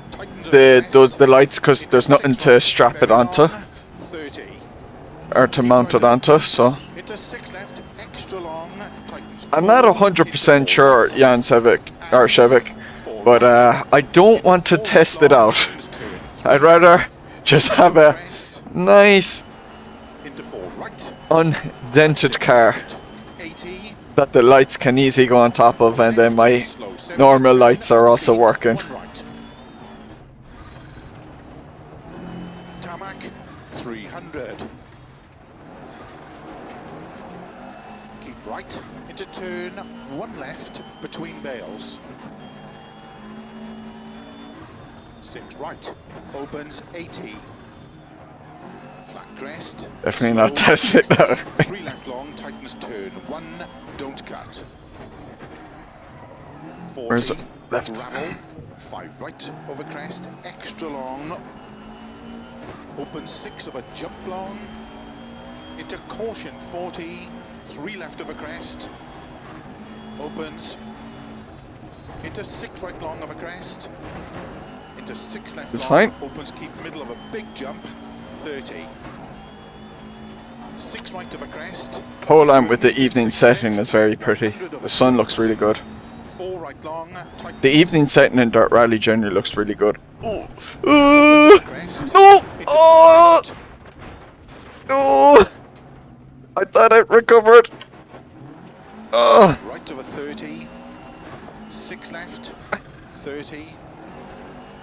the lights because there's nothing to strap it onto or to mount it onto, so I'm not 100% sure, Jan Shevik, but I don't want to test it out. I'd rather just have a nice undented car that the lights can easily go on top of, and then my normal lights are also working. Tarmac 300. Keep right into turn 1 left between bales. 6 right. Opens 80. Flat crest. Definitely not testing that. 3 left long, tightens turn 1, don't cut. 40. Where's it? Left. Gravel. 5 right over crest, extra long. Open 6 of a jump long. Into caution 40. 3 left over crest. Opens. Into 6 right long of a crest. Into 6 left It's long. fine. Opens, keep middle of a big jump. 30. 6 right of a crest. Pole lamp with the evening setting is very pretty. The sun looks really good. 4 right long. The evening setting in Dirt Rally generally looks really good. No! Oh! No! I thought I recovered. Oh! Right of a 30. 6 left. 30.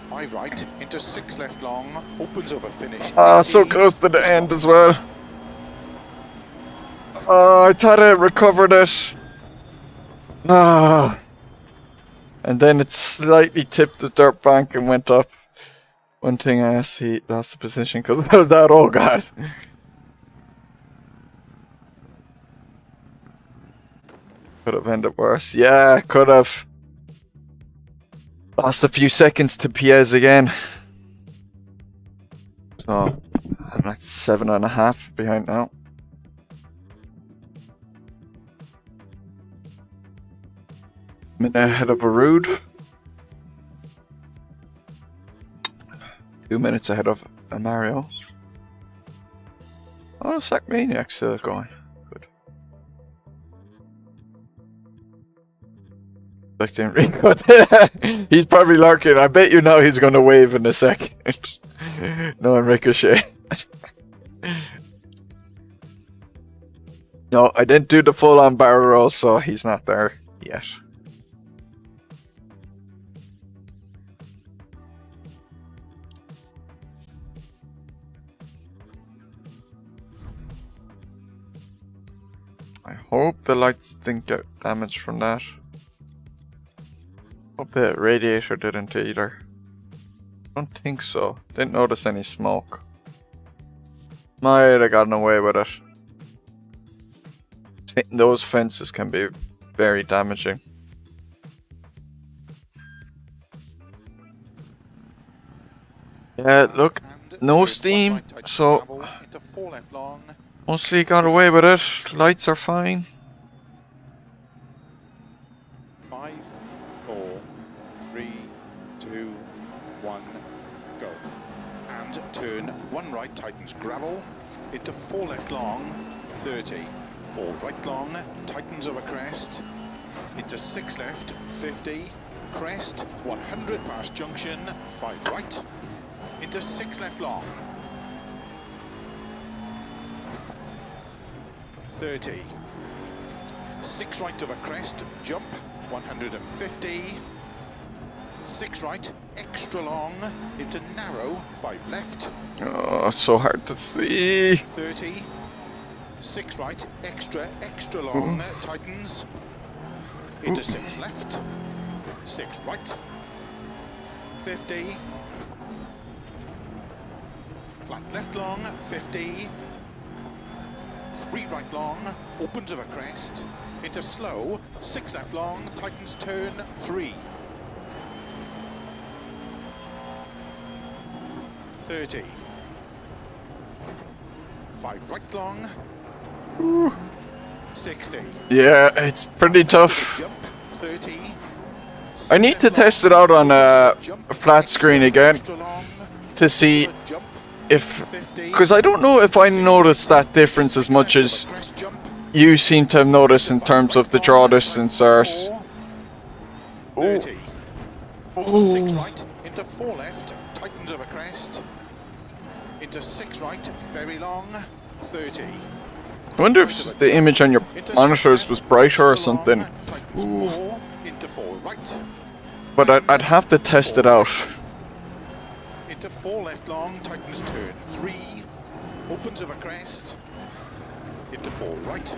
5 right into 6 left long. Opens over finish. Ah, so close to the end as well. Oh, I thought I recovered it. Ah. And then it slightly tipped the dirt bank and went up. One thing I actually lost the position because of that. Oh god. Could have ended worse. Yeah, could have. Lost a few seconds to Piez again. So, I'm at 7.5 behind now. Minute ahead of a Rude. 2 minutes ahead of a Mario. Oh, Sack Maniac's still going. Good. Expecting Rico. He's probably lurking. I bet you know he's going to wave in a second. No, and Ricochet. No, I didn't do the full-on barrel roll, so he's not there yet. I hope the lights didn't get damaged from that. Hope the radiator didn't either. Don't think so. Didn't notice any smoke. Might have gotten away with it. Hitting those fences can be very damaging. Yeah, look, no steam, so mostly got away with it. Lights are fine. 5, 4, 3, 2, 1, go. And turn 1 right, tightens gravel. Into 4 left long, 30. 4 right long, tightens over crest. Into 6 left, 50. Crest, 100 past junction, 5 right. Into 6 left long. 30. 6 right of a crest, jump, 150. 6 right, extra long, into narrow, 5 left. Oh, so hard to see. 30. 6 right, extra long, tightens. Into 6 left. 6 right. 50. Flat left long, 50. 3 right long, opens of a crest. Into slow, 6 left long, tightens turn, 3. 30. 5 right long. 60. Yeah, it's pretty tough. Jump, 30. I need to test it out on a flat screen again to see if, because I don't know if I noticed that difference as much as you seem to have noticed in terms of the draw distance ours. 30. 6 right, into 4 left, tightens of a crest. Into 6 right, very long, 30. I wonder if the image on your monitors was brighter or something. Into 4 right. But I'd have to test it out. Into 4 left long, tightens turn, 3. Opens of a crest. Into 4 right.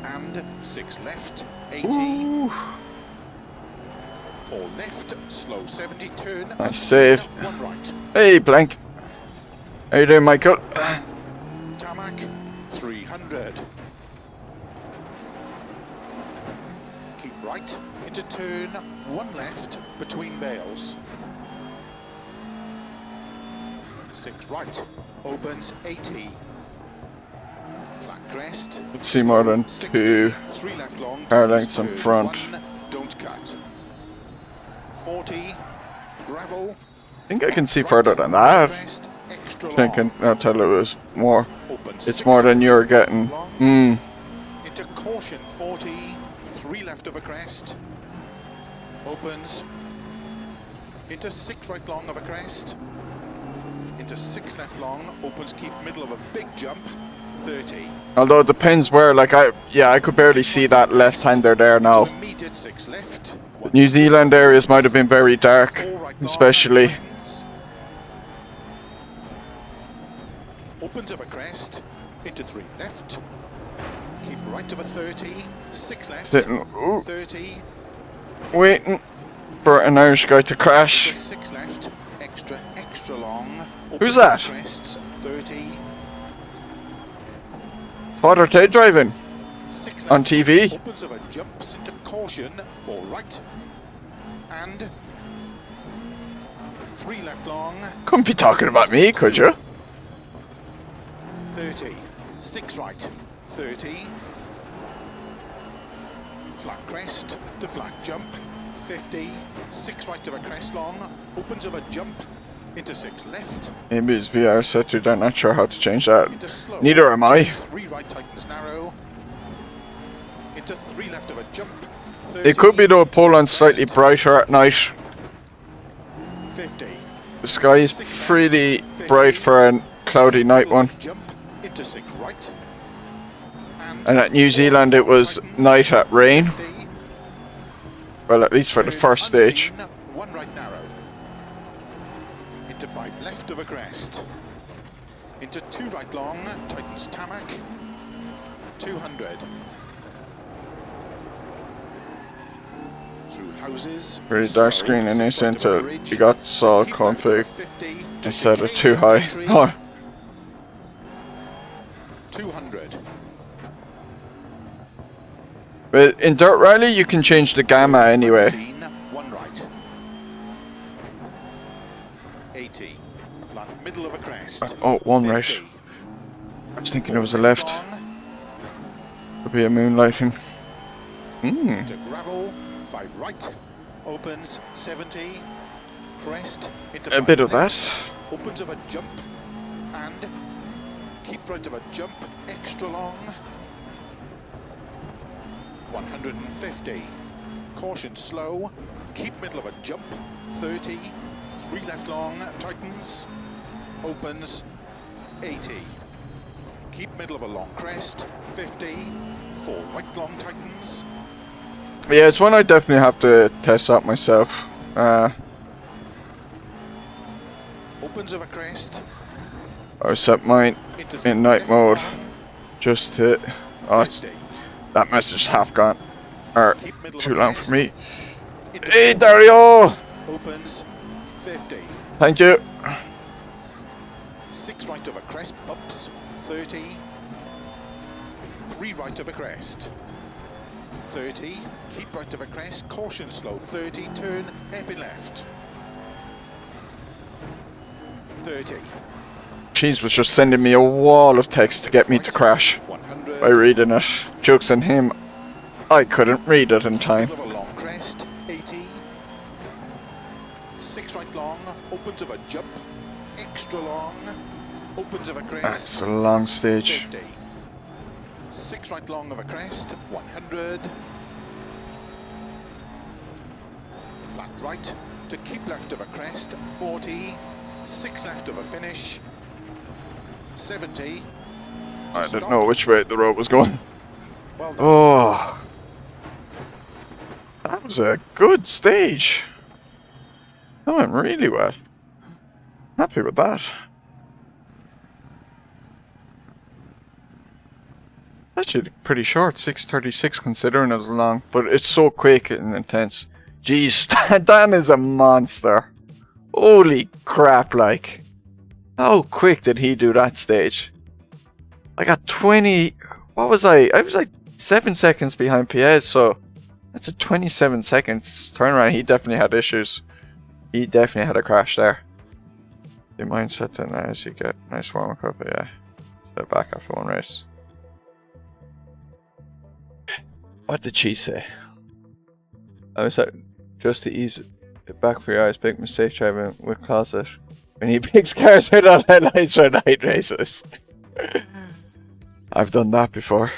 And 6 left, 80. 4 left, slow 70, turn. Nice save. 1 right. Hey, Blank. How you doing, Michael? Tarmac, 300. Keep right, into turn, 1 left, between bales. 6 right, opens 80. Flat crest. Let's see more than 60, 2 3 left long, car lengths in turn front. 1, don't cut. 40, gravel. I think I can see further than that. Crest, extra Thinking, long. I'll tell it was more. Open It's 6 more than right, you're getting. long. Into caution 40, 3 left of a crest. Opens. Into 6 right long of a crest. Into 6 left long, opens, keep middle of a big jump, 30. Although it depends where, like I could barely see that left-hander there now. To immediate 6 left. The New Zealand areas might have been very dark, 4 right long, especially. tightens. Opens of a crest, into 3 left. Keep right of a 30, 6 left, Sitting, ooh, 30. waiting for an Irish guy to To crash. 6 left, extra long. Who's Opens that? Crests, 30. Father Ted driving 6 on left, TV. opens of a jumps into caution, 4 right. And 3 left long, Couldn't be talking about me, could you? 30. 6 right, 30. Flat crest to flat jump, 50. 6 right of a crest long, opens of a jump, into 6 left, Maybe it's VR set to, I'm not sure how to change that. into slow. Neither am I. 3 right tightens narrow, into 3 left of a jump, 30. It could be though Poland's slightly brighter at night. 50. The sky is pretty bright for a cloudy night one. Jump into 6 right. And at New Zealand it was night at rain. 50. Well, at least for the first stage. Unseen, 1 right narrow. Into 5 left of a crest. Into 2 right long, tightens tarmac. 200. Through houses. Pretty dark slow, screen in this 6 right of a until bridge. you got saw Keep left of a config 50 instead of to too high. entry. Oh, 200. but in Dirt Rally you can change the gamma anyway. Unseen, 1 right. 80. Flat middle of a crest. Oh, 1 right. 50. I was thinking it was a left. Could be a moonlighting. To gravel, 5 right, opens 70, crest into A 5 bit of that. left, opens of a jump, and keep right of a jump, extra long, 150, caution slow, keep middle of a jump, 30, 3 left long, tightens, opens 80, Keep middle of a long crest, 50. 4 right long tightens. Yeah, it's one I definitely have to test out myself. Opens of a crest. I set mine in night mode just to. Oh, that message half gone. Or too long for me. Hey, Dario! Opens 50. Thank you. 6 right of a crest, bumps 30. 3 right of a crest. 30. Keep right of a crest. Caution slow. 30. Turn hairpin left. 30. Cheese was just sending me a wall of text to get me to crash 100. by reading it. Jokes on him. I couldn't read it in time. Middle of a long crest. 80. 6 right long. Opens of a jump. Extra long. Opens of a crest. That's a long stage. 50. 6 right long of a crest. 100. Flat right to keep left of a crest. 40. 6 left of a finish. 70. I didn't know which way the road was going. Well done. Oh, that was a good stage. That went really well. Happy with that. Actually pretty short, 6:36 considering it was long, but it's so quick and intense. Jeez, Dan is a monster. Holy crap, like. How quick did he do that stage? I got 20, what was I? I was like 7 seconds behind Piez, so that's a 27 seconds turnaround. He definitely had issues. He definitely had a crash there. The mindset then as you get nice warm up, yeah. Step back after one race. What did she say? I was like, just to ease it back for your eyes, big mistake driving with closet. When he picks cars without headlights for night races. I've done that before.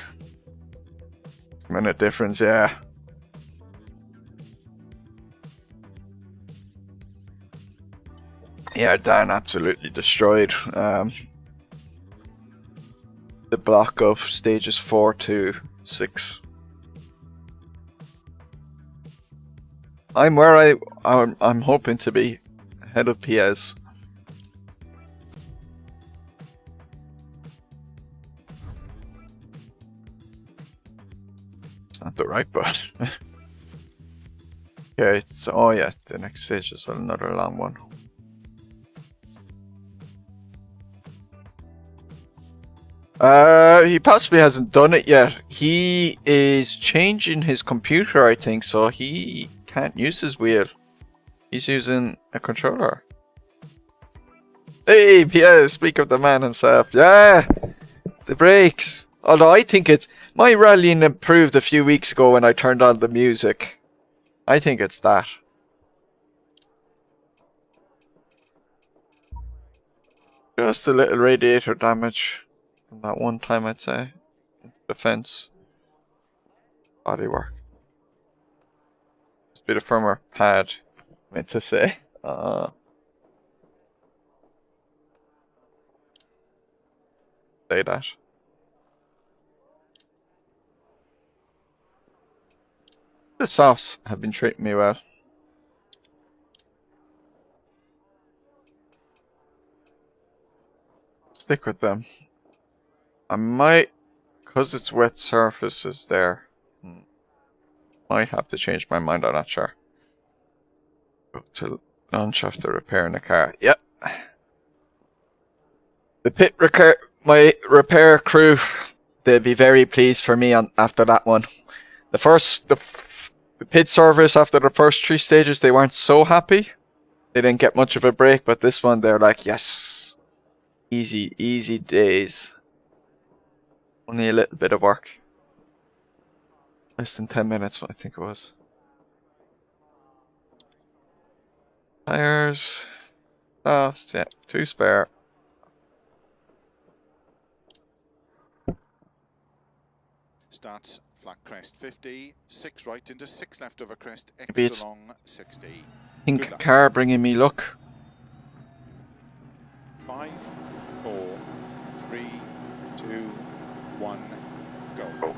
Minute difference, yeah. Yeah, Dan absolutely destroyed the block of stages 4 to 6. I'm where I'm hoping to be, ahead of Piez. It's not the right button. Okay, so oh yeah, the next stage is another long one. He possibly hasn't done it yet. He is changing his computer, I think, so he can't use his wheel. He's using a controller. Hey, Pierre, speak of the man himself. Yeah, the brakes. Although I think it's... My rallying improved a few weeks ago when I turned on the music. I think it's that. Just a little radiator damage from that one time, I'd say. The fence. Bodywork. It's a bit of firmer pad, meant to say. Say that. The softs have been treating me well. Stick with them. I might, because it's wet surfaces there, might have to change my mind, I'm not sure. Go to launch after repairing the car. Yep. The my repair crew, they'll be very pleased for me after that one. The pit service after the first 3 stages, they weren't so happy. They didn't get much of a break, but this one they're like, yes. Easy, easy days. Only a little bit of work. Less than 10 minutes, I think it was. Tires. Oh, yeah, 2 spare. Starts flat crest 50, 6 right into 6 left over crest, Maybe it's extra long 60. pink car bringing me luck. 5, 4, 3, 2, 1, go.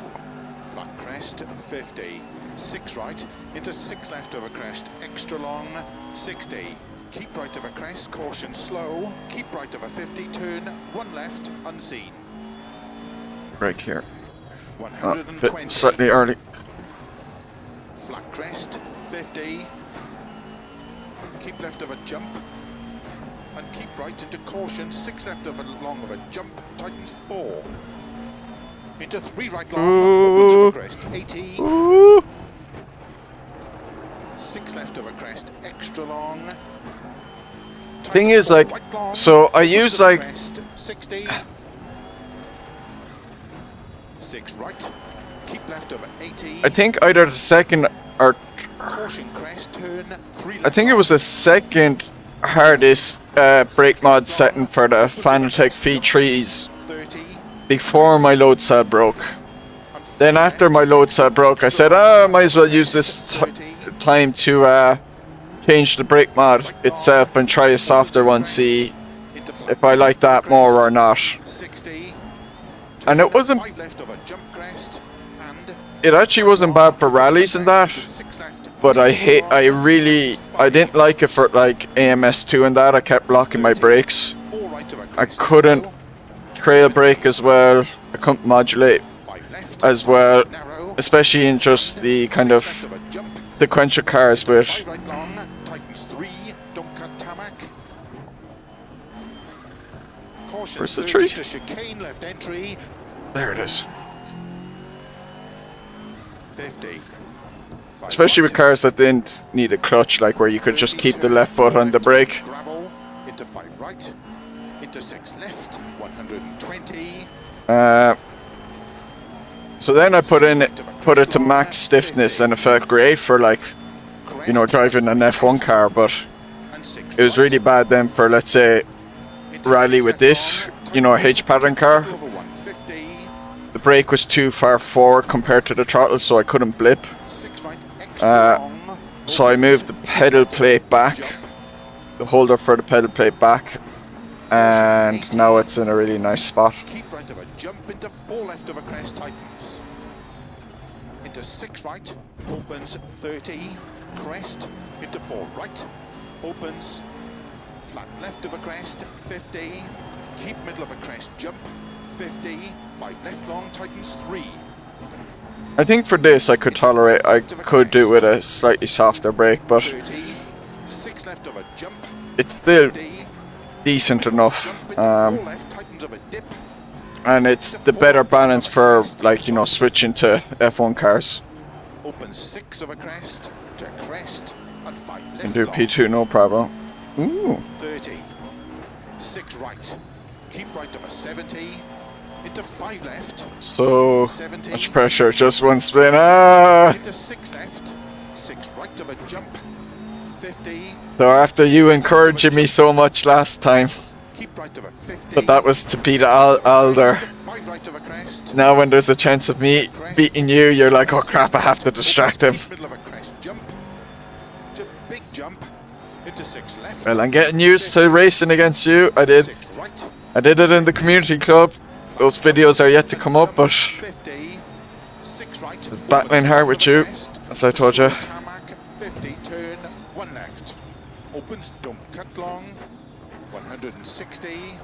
Flat crest, 50. 6 right, into 6 left over crest, extra long, 60. Keep right over crest, caution slow. Keep right over 50, turn, 1 left, unseen. Right here. 120. Slightly early. Flat crest, 50. Keep left of a jump. And keep right into caution, 6 left of a long of a jump, tightens 4. Into 3 right long, opens over crest, 80. Ooh. 6 left over crest, extra long. Thing is, like, so I use like crest, 60. 6 right. Keep left over 80. I think either the second or Caution crest, turn 3 left. I think it was the second hardest brake mod setting for the Fanatec V3s 30. before my load cell broke. Then after my load cell broke, I said, I might as well use this time to change the brake mod itself and try a softer one, see if I like that more or not. 60. And it wasn't, 5 left of a jump crest, and it actually wasn't bad for rallies and that, 6 left. but I didn't like it for like AMS2 and that. I kept blocking my brakes. 4 right of a I crest, couldn't trail brake as well. I couldn't modulate 5 left, as well, narrow, especially in just the kind of 6 left of a jump, sequential cars with 5 right long, tightens 3, don't cut tarmac. Caution, Where's the 30 tree? to chicane, left entry, there it is. 50. 5 Especially with right, cars that didn't need a clutch, like where you could just keep the left foot on the brake. gravel, into 5 right, into 6 left, 120. So then I put it to max stiffness, and it felt great for, like, you know, driving an F1 car, but And 6 it was right, really bad then for, let's say, into rally 6 with left this, long, you know, a H pattern car. over 150. The brake was too far forward compared to the throttle, so I couldn't blip. 6 right, extra long, So I moved the pedal plate back, the holder for the pedal plate back, and now it's in a really nice spot. keep right of a jump, into 4 left of a crest, tightens. Into 6 right, opens 30, crest, into 4 right, opens, flat left of a crest, 50, keep middle of a crest, jump, 50, 5 left long, tightens 3, I think for this I could tolerate, I could do with a slightly softer brake, but 30, 6 left of a jump, it's still 50, decent enough. jump into 4 left, tightens of a dip, And it's the better balance for, like, you know, switching to F1 cars. opens 6 of a crest, to crest, and 5 left Can do long. P2 no problem. Ooh. 30, 6 right, keep right of a 70, into 5 left, So 70, much pressure, just one spin. Ah! into 6 left, 6 right of a jump, 50, So after you encouraging me so much last time, keep right of a 50, but that was to beat Alder. 5 right of a crest, Now when there's a chance of me beating you, you're like, oh crap, I have to distract him. middle of a crest, jump, to big jump, into 6 left, Well, I'm getting used to racing against you. I did 6 right, it in the community club. Those videos are yet to come up, but 50, 6 right, just battling hard with you, as I told you. Tarmac, 50, turn, 1 left. Opens, don't cut long, 160,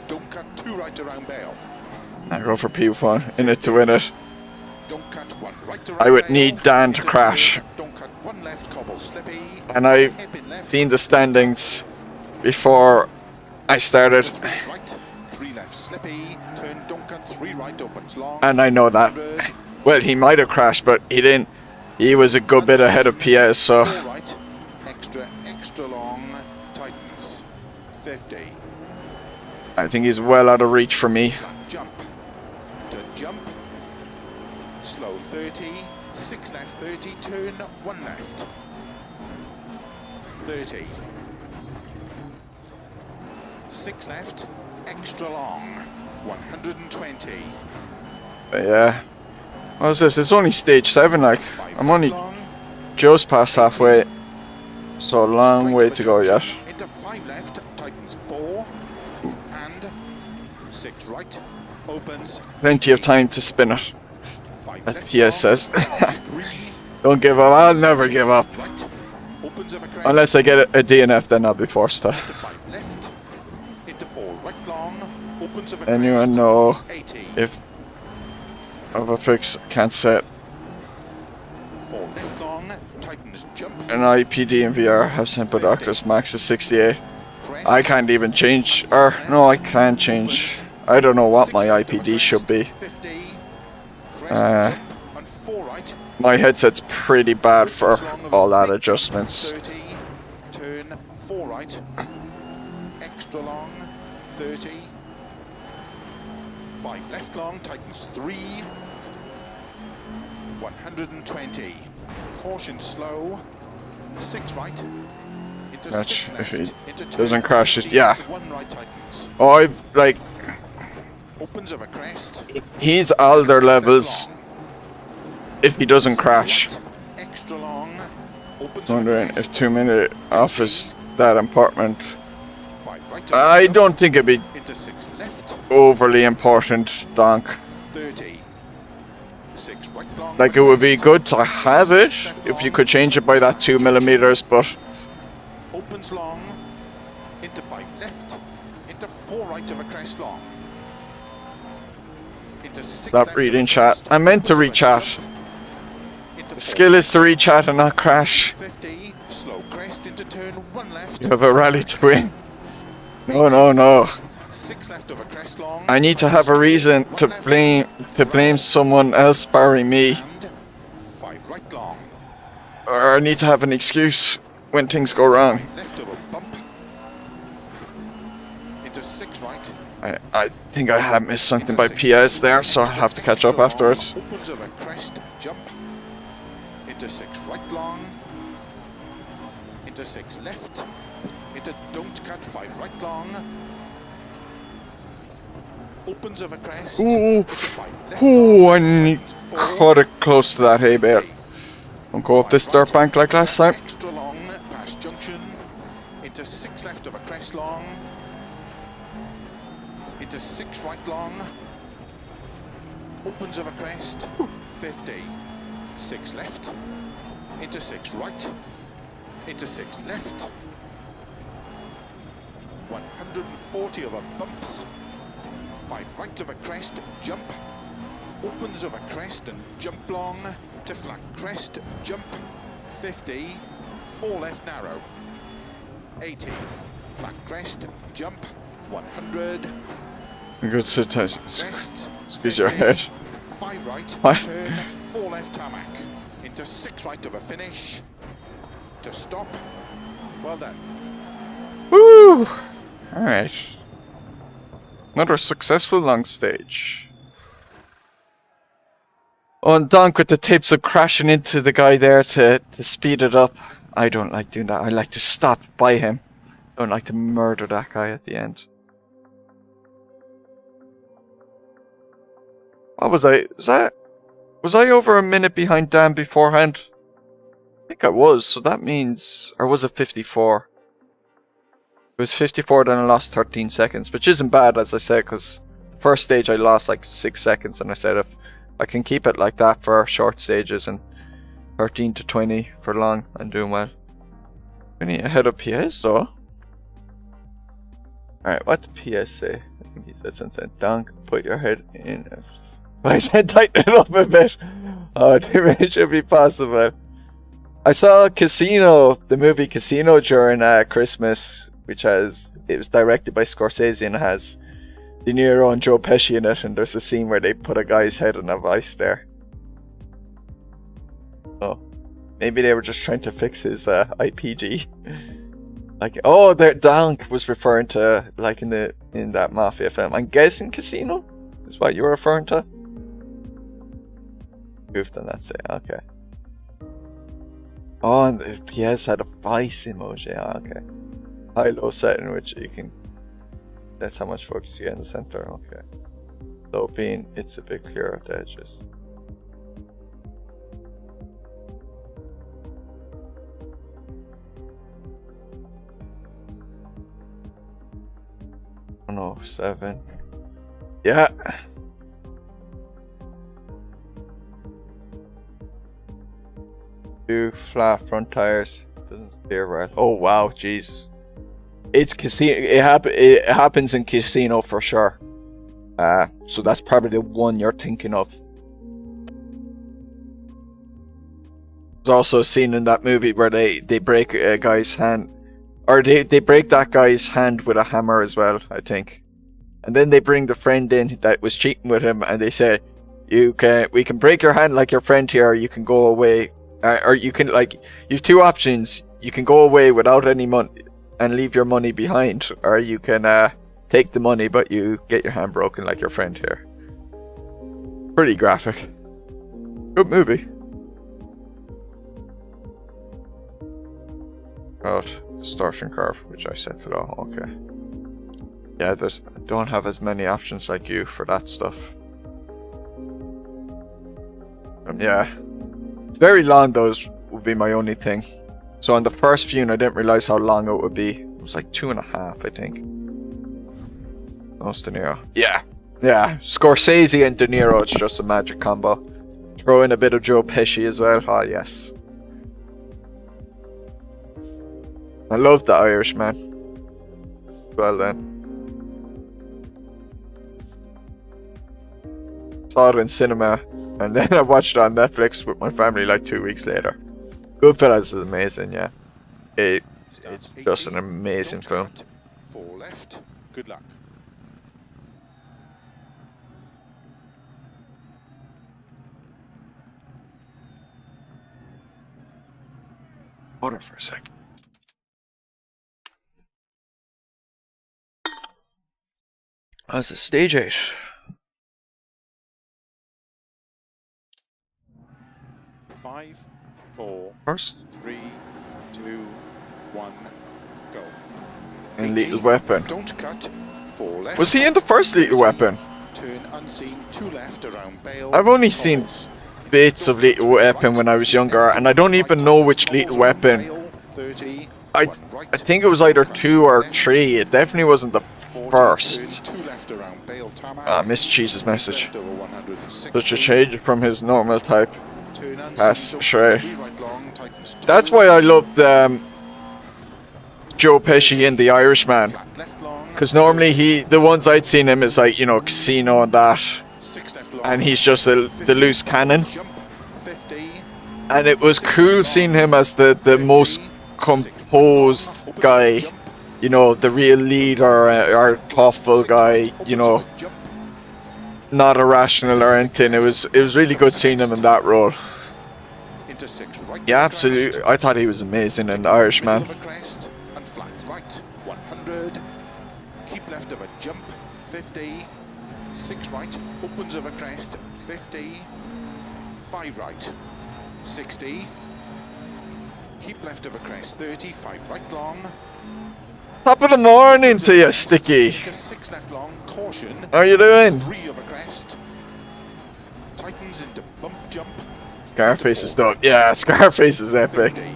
don't cut 2 right around Bale. I go for P1 in it to win it. Don't cut 1 right around I would Bale. need Dan to Into crash. turn, don't cut 1 left, cobble slippy. And I've Hairpin left, seen the standings before I started, 3 right, 3 left, slippy, turn, don't cut 3 right, opens long. and I know that. 100, Well, he might have crashed, but he didn't. He was a good bit ahead of PS, so 4 right, extra long, tightens, 50. I think he's well out of reach for me. Flat jump, to jump, slow 30, 6 left 30, turn 1 left, 30, 6 left, extra long, 120, But yeah. What's this? It's only stage 7, like. 5 I'm only long, just past halfway. So a long straight way of a to go yet. junction, into 5 left, tightens 4, and 6 right, opens, Plenty of time to spin it, 5 as left PS says. long, 3 Don't give up. I'll never give up. right, opens of a crest, Unless I get a DNF, then I'll be forced to. into 5 left, into 4 right long, opens of a Anyone crest, know 80, if of a fix can't set 4 left long, tightens jump, an IPD in VR have simple doctors max is 68. crest, I can't even change, or no, I can change. I don't know what my 6 left of a IPD should be. 50, crest, Uh, jump, and 4 right, My headset's pretty bad for all that adjustments. 30, turn 4 right, extra long, 30, 5 left long, tightens 3, 120, caution slow, 6 right, into Catch 6 if left, he into turn, doesn't crash it. C, Yeah. 1 right tightens, Oh, I've like opens of a crest, he's Alder 6 left levels long, if he doesn't 6 crash. right, extra long, opens of a Wondering if crest, 2 minute off is that important. 5 right to I jump, don't think it'd be into 6 left, overly important, Donk. 30, 6 right long, Like, it would be good to have it if you could change it by that 2 millimeters, but opens long, into 5 left, into 4 right of a crest long, into 6 stop left reading of a chat. crest, I meant to opens of a read chat. jump, into The skill is to read chat and not crash. 50, slow crest into turn 1 left, You have a rally to win. No, no, no. 6 left of a crest long, I need to have a reason to blame someone else barring me, and 5 right long, or I need to have an excuse when things go wrong. left of a bump, into 6 right, I think I have missed something by PS there, so I'll have to catch up afterwards. opens of a crest jump, into 6 right long, into 6 left, into don't cut 5 right long, opens of a crest, Ooh, into 5 left ooh, long, I need tightens caught it close to that hay bale. 50, Don't go up this 5 dirt right, bank like last time. extra long, past junction, into 6 left of a crest long, into 6 right long, opens of a crest, 50, 6 left, into 6 right, into 6 left, 140 of a bumps, 5 right of a crest, jump, opens of a crest and jump long, to flat crest, jump, 50, 4 left narrow, 80, flat crest, jump, 100, Good sit tight. crest, Squeeze your 50, head. 5 right, What? turn, 4 left tarmac, into 6 right of a finish, to stop, well done. Woo! Alright. Another successful long stage. Oh, and Donk with the tips of crashing into the guy there to speed it up. I don't like doing that. I like to stop by him. I don't like to murder that guy at the end. What was I? Was I over a minute behind Dan beforehand? I think I was, so that means... Or was it 54? It was 54, then I lost 13 seconds, which isn't bad, as I said, because the first stage I lost like 6 seconds, and I said if I can keep it like that for short stages and 13 to 20 for long, I'm doing well. We need ahead of PS though. Alright, what did PS say? I think he said something. Donk, put your head in. I said tighten it up a bit. Oh, it should be possible. I saw Casino, the movie Casino during Christmas, which it was directed by Scorsese and has De Niro and Joe Pesci in it, and there's a scene where they put a guy's head in a vice there. Oh, maybe they were just trying to fix his IPD. Like, oh, Donk was referring to like in that mafia film. I'm guessing Casino is what you were referring to. Goofed on that say, okay. Oh, and the PS had a vice emoji. Oh, okay. High-low setting, which you can. That's how much focus you get in the center. Okay. Low beam, it's a bit clearer at the edges. Oh no, 7. Yeah. Two flat front tires. Doesn't steer well. Oh wow, Jesus. It's casino. It happens in casino for sure. So that's probably the one you're thinking of. There's also a scene in that movie where they break a guy's hand, or they break that guy's hand with a hammer as well, I think. And then they bring the friend in that was cheating with him, and they say, we can break your hand like your friend here, or you can go away, or you can, like, you have two options. You can go away without any money and leave your money behind, or you can take the money but you get your hand broken like your friend here. Pretty graphic. Good movie. Right, distortion curve, which I set it all. Okay. Yeah, I don't have as many options like you for that stuff. Yeah. It's very long, those would be my only thing. So on the first viewing, I didn't realize how long it would be. It was like 2.5, I think. Those De Niro. Yeah. Yeah. Scorsese and De Niro, it's just a magic combo. Throw in a bit of Joe Pesci as well. Oh, yes. I love The Irishman. Well then. Saw it in cinema, and then I watched it on Netflix with my family like 2 weeks later. Goodfellas is amazing, yeah. It's just an amazing film. 4 left. Good luck. Hold on for a sec. How's it? Stage 8. Five, 4, First. 3, 2, 1, go. And Lethal Weapon. Don't cut. 4 left. Was he in the first Lethal Weapon? Turn unseen 2 left around Bale. I've only seen bits of Lethal Weapon when I was younger, and I don't even know which Lethal Weapon. I think it was either 2 or 3. It definitely wasn't the first. Missed Cheese's message. Such a change from his normal type. Pass Shrey. That's why I loved Joe Pesci in The Irishman. Because normally the ones I'd seen him is like, you know, Casino and that. And he's just the loose cannon. And it was cool seeing him as the most composed guy. You know, the real leader or thoughtful guy, you know. Not irrational or anything. It was really good seeing him in that role. Yeah, absolutely. I thought he was amazing in The Irishman. And flat right, 100. Keep left of a jump, 50. 6 right, opens of a crest, 50. 5 right, 60. Keep left of a crest, 30. 5 right long. Top of the morning to you, Sticky. 6 left long, caution. How are you doing? 3 of a crest. Tightens into bump jump. Scarface is dope. Yeah, Scarface is epic. 50.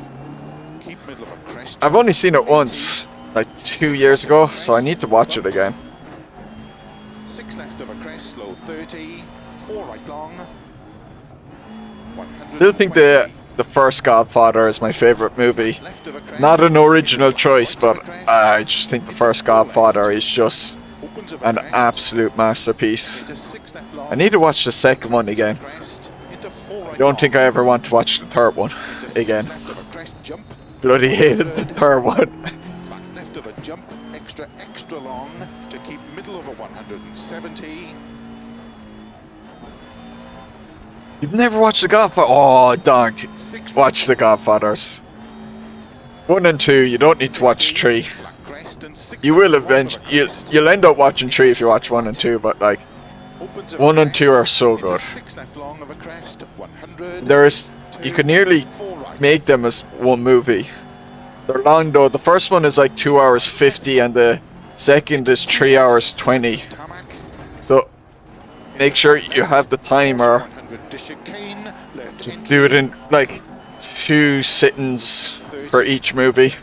Keep middle of a crest. I've only seen it once, like 2 years ago, so I need to watch it again. 6 left of a crest, slow 30. 4 right long. Still think the first Godfather is my favorite movie. Not an original choice, but I just think the first Godfather is just an absolute masterpiece. I need to watch the second one again. I don't think I ever want to watch the third one again. Bloody hated the third one. Flat left of a jump, extra long to keep middle of a 170. You've never watched The Godfather? Oh, dog. Watch The Godfathers. 1 and 2, you don't need to watch 3. You will eventually, you'll end up watching 3 if you watch 1 and 2, but like, 1 and 2 are so good. You could nearly make them as one movie. They're long though. The first one is like 2 hours 50 and the second is 3 hours 20. So make sure you have the timer to do it in like 2 sittings for each movie.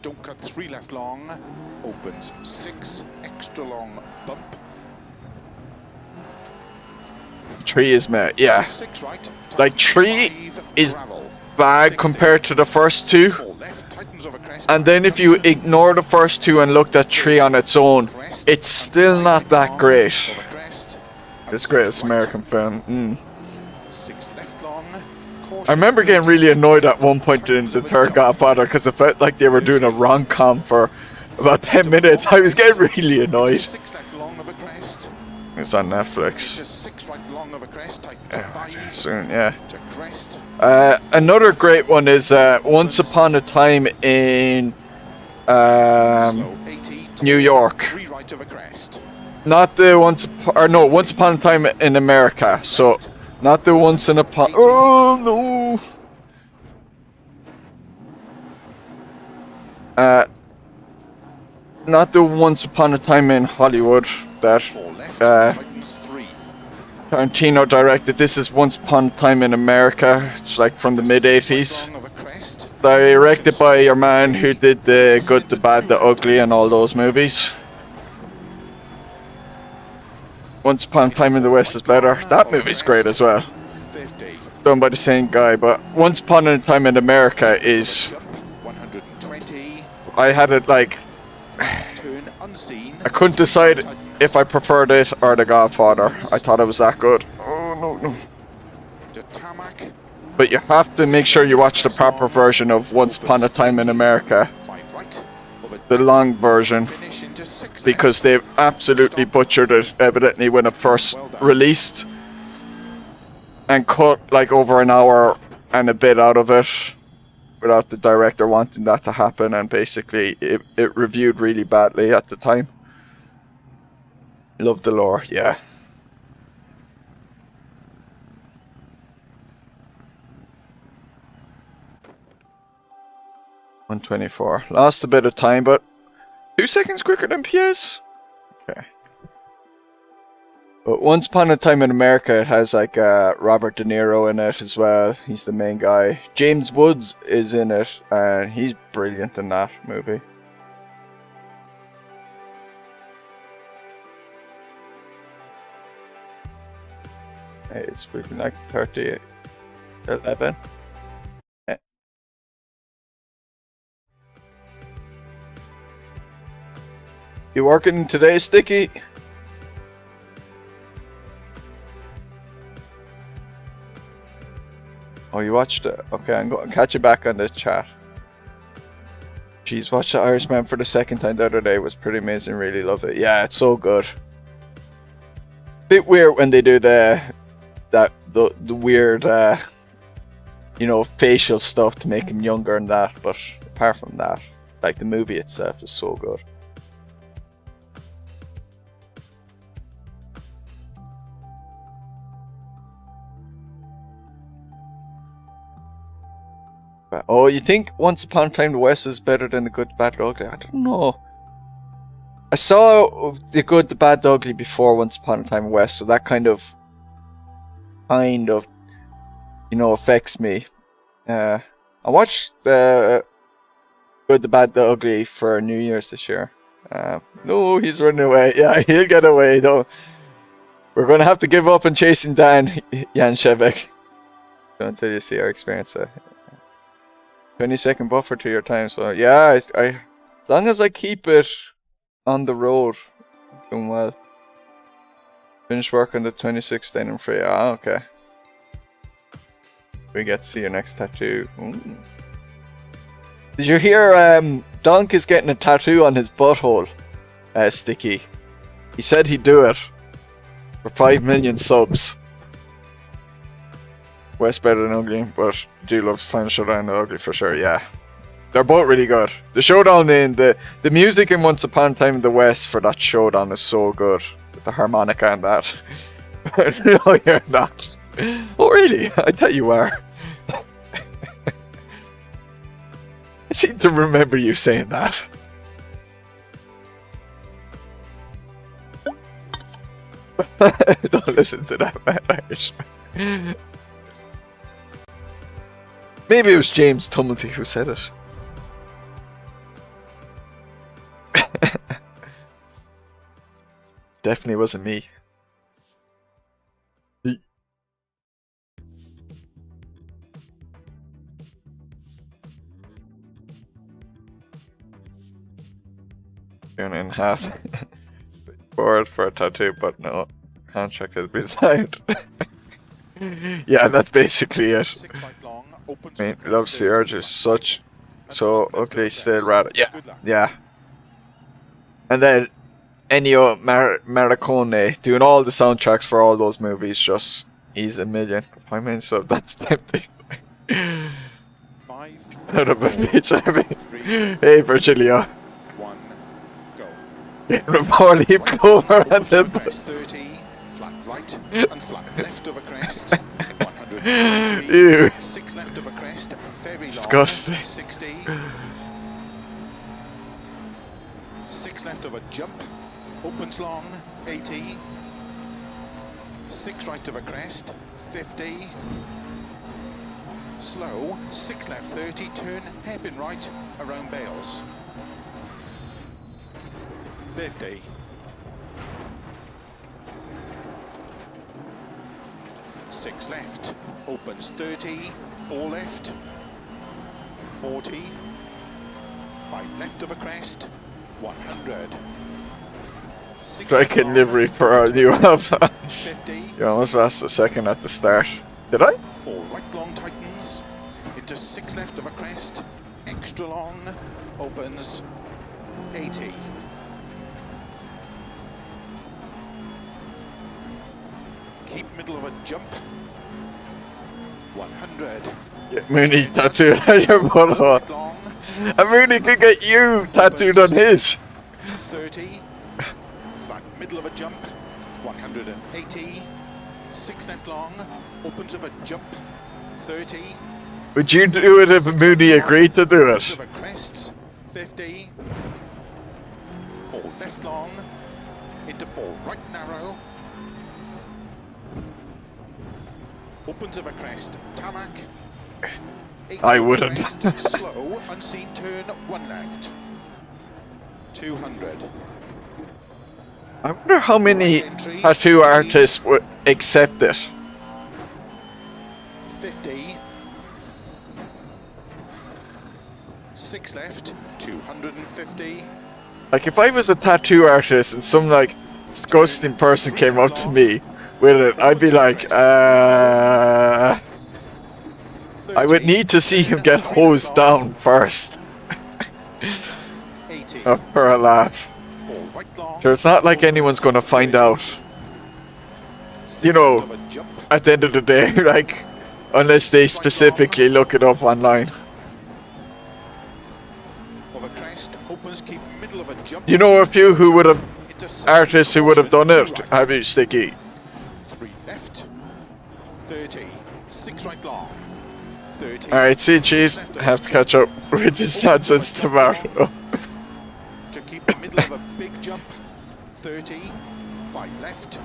don't cut 3 left long, opens 6, extra long bump. 3 is met, yeah. 6 right, Like 3 5, is gravel. bad 6 compared to the first 2. 4 left, tightens over crest. And then if you ignore the first 2 and looked at 3 on its own, it's still not that great. Over crest. This 6 greatest right, American film. 6 left long. I remember getting really annoyed at one point in the third Godfather because it felt like they were doing a rom-com for about 10 minutes. I was getting really annoyed. 6 left long over crest. It's on Netflix. Just 6 right long over crest. Tightens Yeah, 5 soon, yeah. to crest. Another great one is Once Upon a Time in Slow 80, New York. 3 right over crest. Not the Once Upon a Time in America. So, not the Once in a Oh no! Not the Once Upon a Time in Hollywood that 4 left, tightens 3. Tarantino directed. This is Once Upon a Time in America. It's like from the mid 80s. Long over crest. Directed by your man who did The Good, the Bad, the Ugly and all those movies. Once Upon a Time in the West is better. That movie's great as well. 50. Done by the same guy, but Once Upon a Time in America is... Jump 120. I had it like... Turn unseen. I couldn't decide if I preferred it or The Godfather. I thought it was that good. Oh no, no. To tarmac. But you have to make sure you watch the proper version of Once Upon a Time in America. 5 right. Over The long version. finish into 6 Because they absolutely butchered it evidently when it first released. And cut like over an hour and a bit out of it. Without the director wanting that to happen, and basically it reviewed really badly at the time. Love the lore, yeah. $124. Lost a bit of time, but 2 seconds quicker than PS? Okay. But Once Upon a Time in America, it has like Robert De Niro in it as well. He's the main guy. James Woods is in it, and he's brilliant in that movie. Hey, it's looking like 30:11. Yeah. You working today, Sticky? Oh, you watched it? Okay, I'm going to catch you back on the chat. Jeez, watched The Irishman for the second time the other day. It was pretty amazing. Really loved it. Yeah, it's so good. Bit weird when they do the weird, you know, facial stuff to make him younger and that. But apart from that, like the movie itself is so good. Oh, you think Once Upon a Time in the West is better than The Good, the Bad, the Ugly? I don't know. I saw The Good, the Bad, the Ugly before Once Upon a Time in the West, so that kind of, you know, affects me. I watched The Good, the Bad, the Ugly for New Year's this year. No, he's running away. Yeah, he'll get away though. We're going to have to give up on chasing Dan Janševek until you see our experience. 20-second buffer to your time, so yeah, I as long as I keep it on the road, I'm doing well. Finish work on the 26th, staying in free. Ah, okay. We get to see your next tattoo. Ooh. Did you hear Donk is getting a tattoo on his butthole, Sticky? He said he'd do it for 5 million subs. West better than Ugly, but do love the Final Showdown and Ugly for sure, yeah. They're both really good. The showdown in the music in Once Upon a Time in the West for that showdown is so good. With the harmonica and that. No, you're not. Oh really? I thought you were. I seem to remember you saying that. Don't listen to that, man. Maybe it was James Tumulty who said it. Definitely wasn't me. Doing in half. Forward for a tattoo, but no. Contract has been signed. Yeah, that's basically it. 6 right long, open I mean, to Love Surge is such so ugly still rather. Yeah. Yeah. And then Ennio Morricone doing all the soundtracks for all those movies, just he's a million. 5 minutes, so that's tempting. 5, Son of a bitch, I mean. Hey Virgilio. 1, go. Getting a poorly cover at the Crest 30, flat right and flat left of a crest. 120. Ew. 6 left of a crest, very long. Disgusting. 60. 6 left of a jump, opens long. 80. 6 right of a crest. 50. Slow. 6 left 30. Turn hairpin right around Bales. 50. 6 left, opens 30, 4 left, 40, 5 left of a crest, 100. Striking livery for our new Alpha. 50. You almost lost a second at the start. Did I? 4 right long tightens, into 6 left of a crest, extra long, opens 80. Keep middle of a jump. 100. Get Mooney tattooed on your butthole. Long. And Mooney could get you tattooed on his. 30. Flat middle of a jump. 180. 6 left long. Opens of a jump. 30. Would you do it if Mooney agreed to do it? Of a crest. 50. 4 left long. Into 4 right narrow. Opens of a crest, tarmac. I wouldn't. Crest, slow, unseen turn, 1 left. 200. I wonder how many tattoo artists would accept it. 50. 6 left, 250. Like if I was a tattoo artist and some like disgusting person came up to me with it, I'd be like, I would need to see him get hosed down first. For a laugh. So it's not like anyone's gonna find out. You know, at the end of the day, like, unless they specifically look it up online. You know a few who would have, artists who would have done it, have you, Sticky? 3 left, 30, 6 right long, 30. Alright, see cheese, have to catch up with this nonsense tomorrow. To keep the middle of a big jump, 30, 5 left,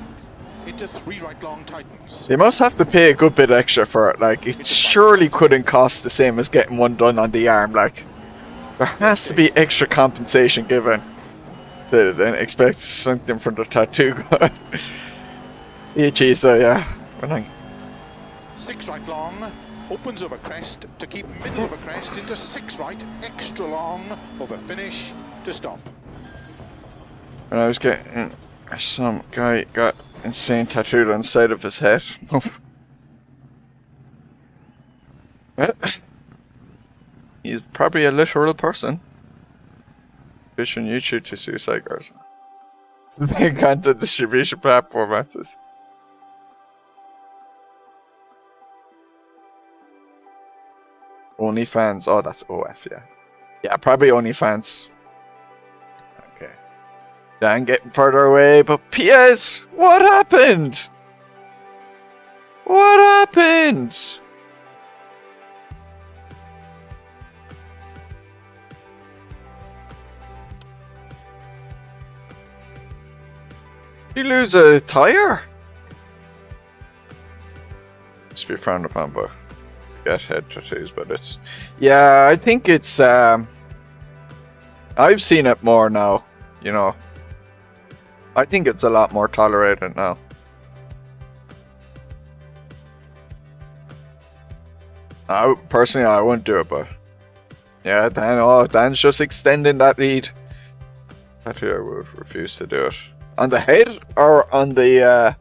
into 3 right long tightens. They must have to pay a good bit extra for it, like, it surely couldn't cost the same as getting one done on the arm, like. There has to be extra compensation given. So then expect something from the tattoo guy. Yeah, geez, so yeah. 6 right long, opens over crest to keep middle of a crest into 6 right, extra long, over finish to stop. When I was getting, some guy got insane tattooed on the side of his head. Well, he's probably a literal person. Fish on YouTube to suicide girls. It's the big content distribution platform, matches. OnlyFans. Oh, that's OF, yeah. Yeah, probably OnlyFans. Okay. Dan getting further away, but PS, what happened? What happened? You lose a tire? Must be frowned upon, but get head tattoos, but it's, yeah, I think it's I've seen it more now, you know. I think it's a lot more tolerated now. Personally, I wouldn't do it, but yeah, Dan. Oh, Dan's just extending that lead. Actually, I would refuse to do it. On the head or on the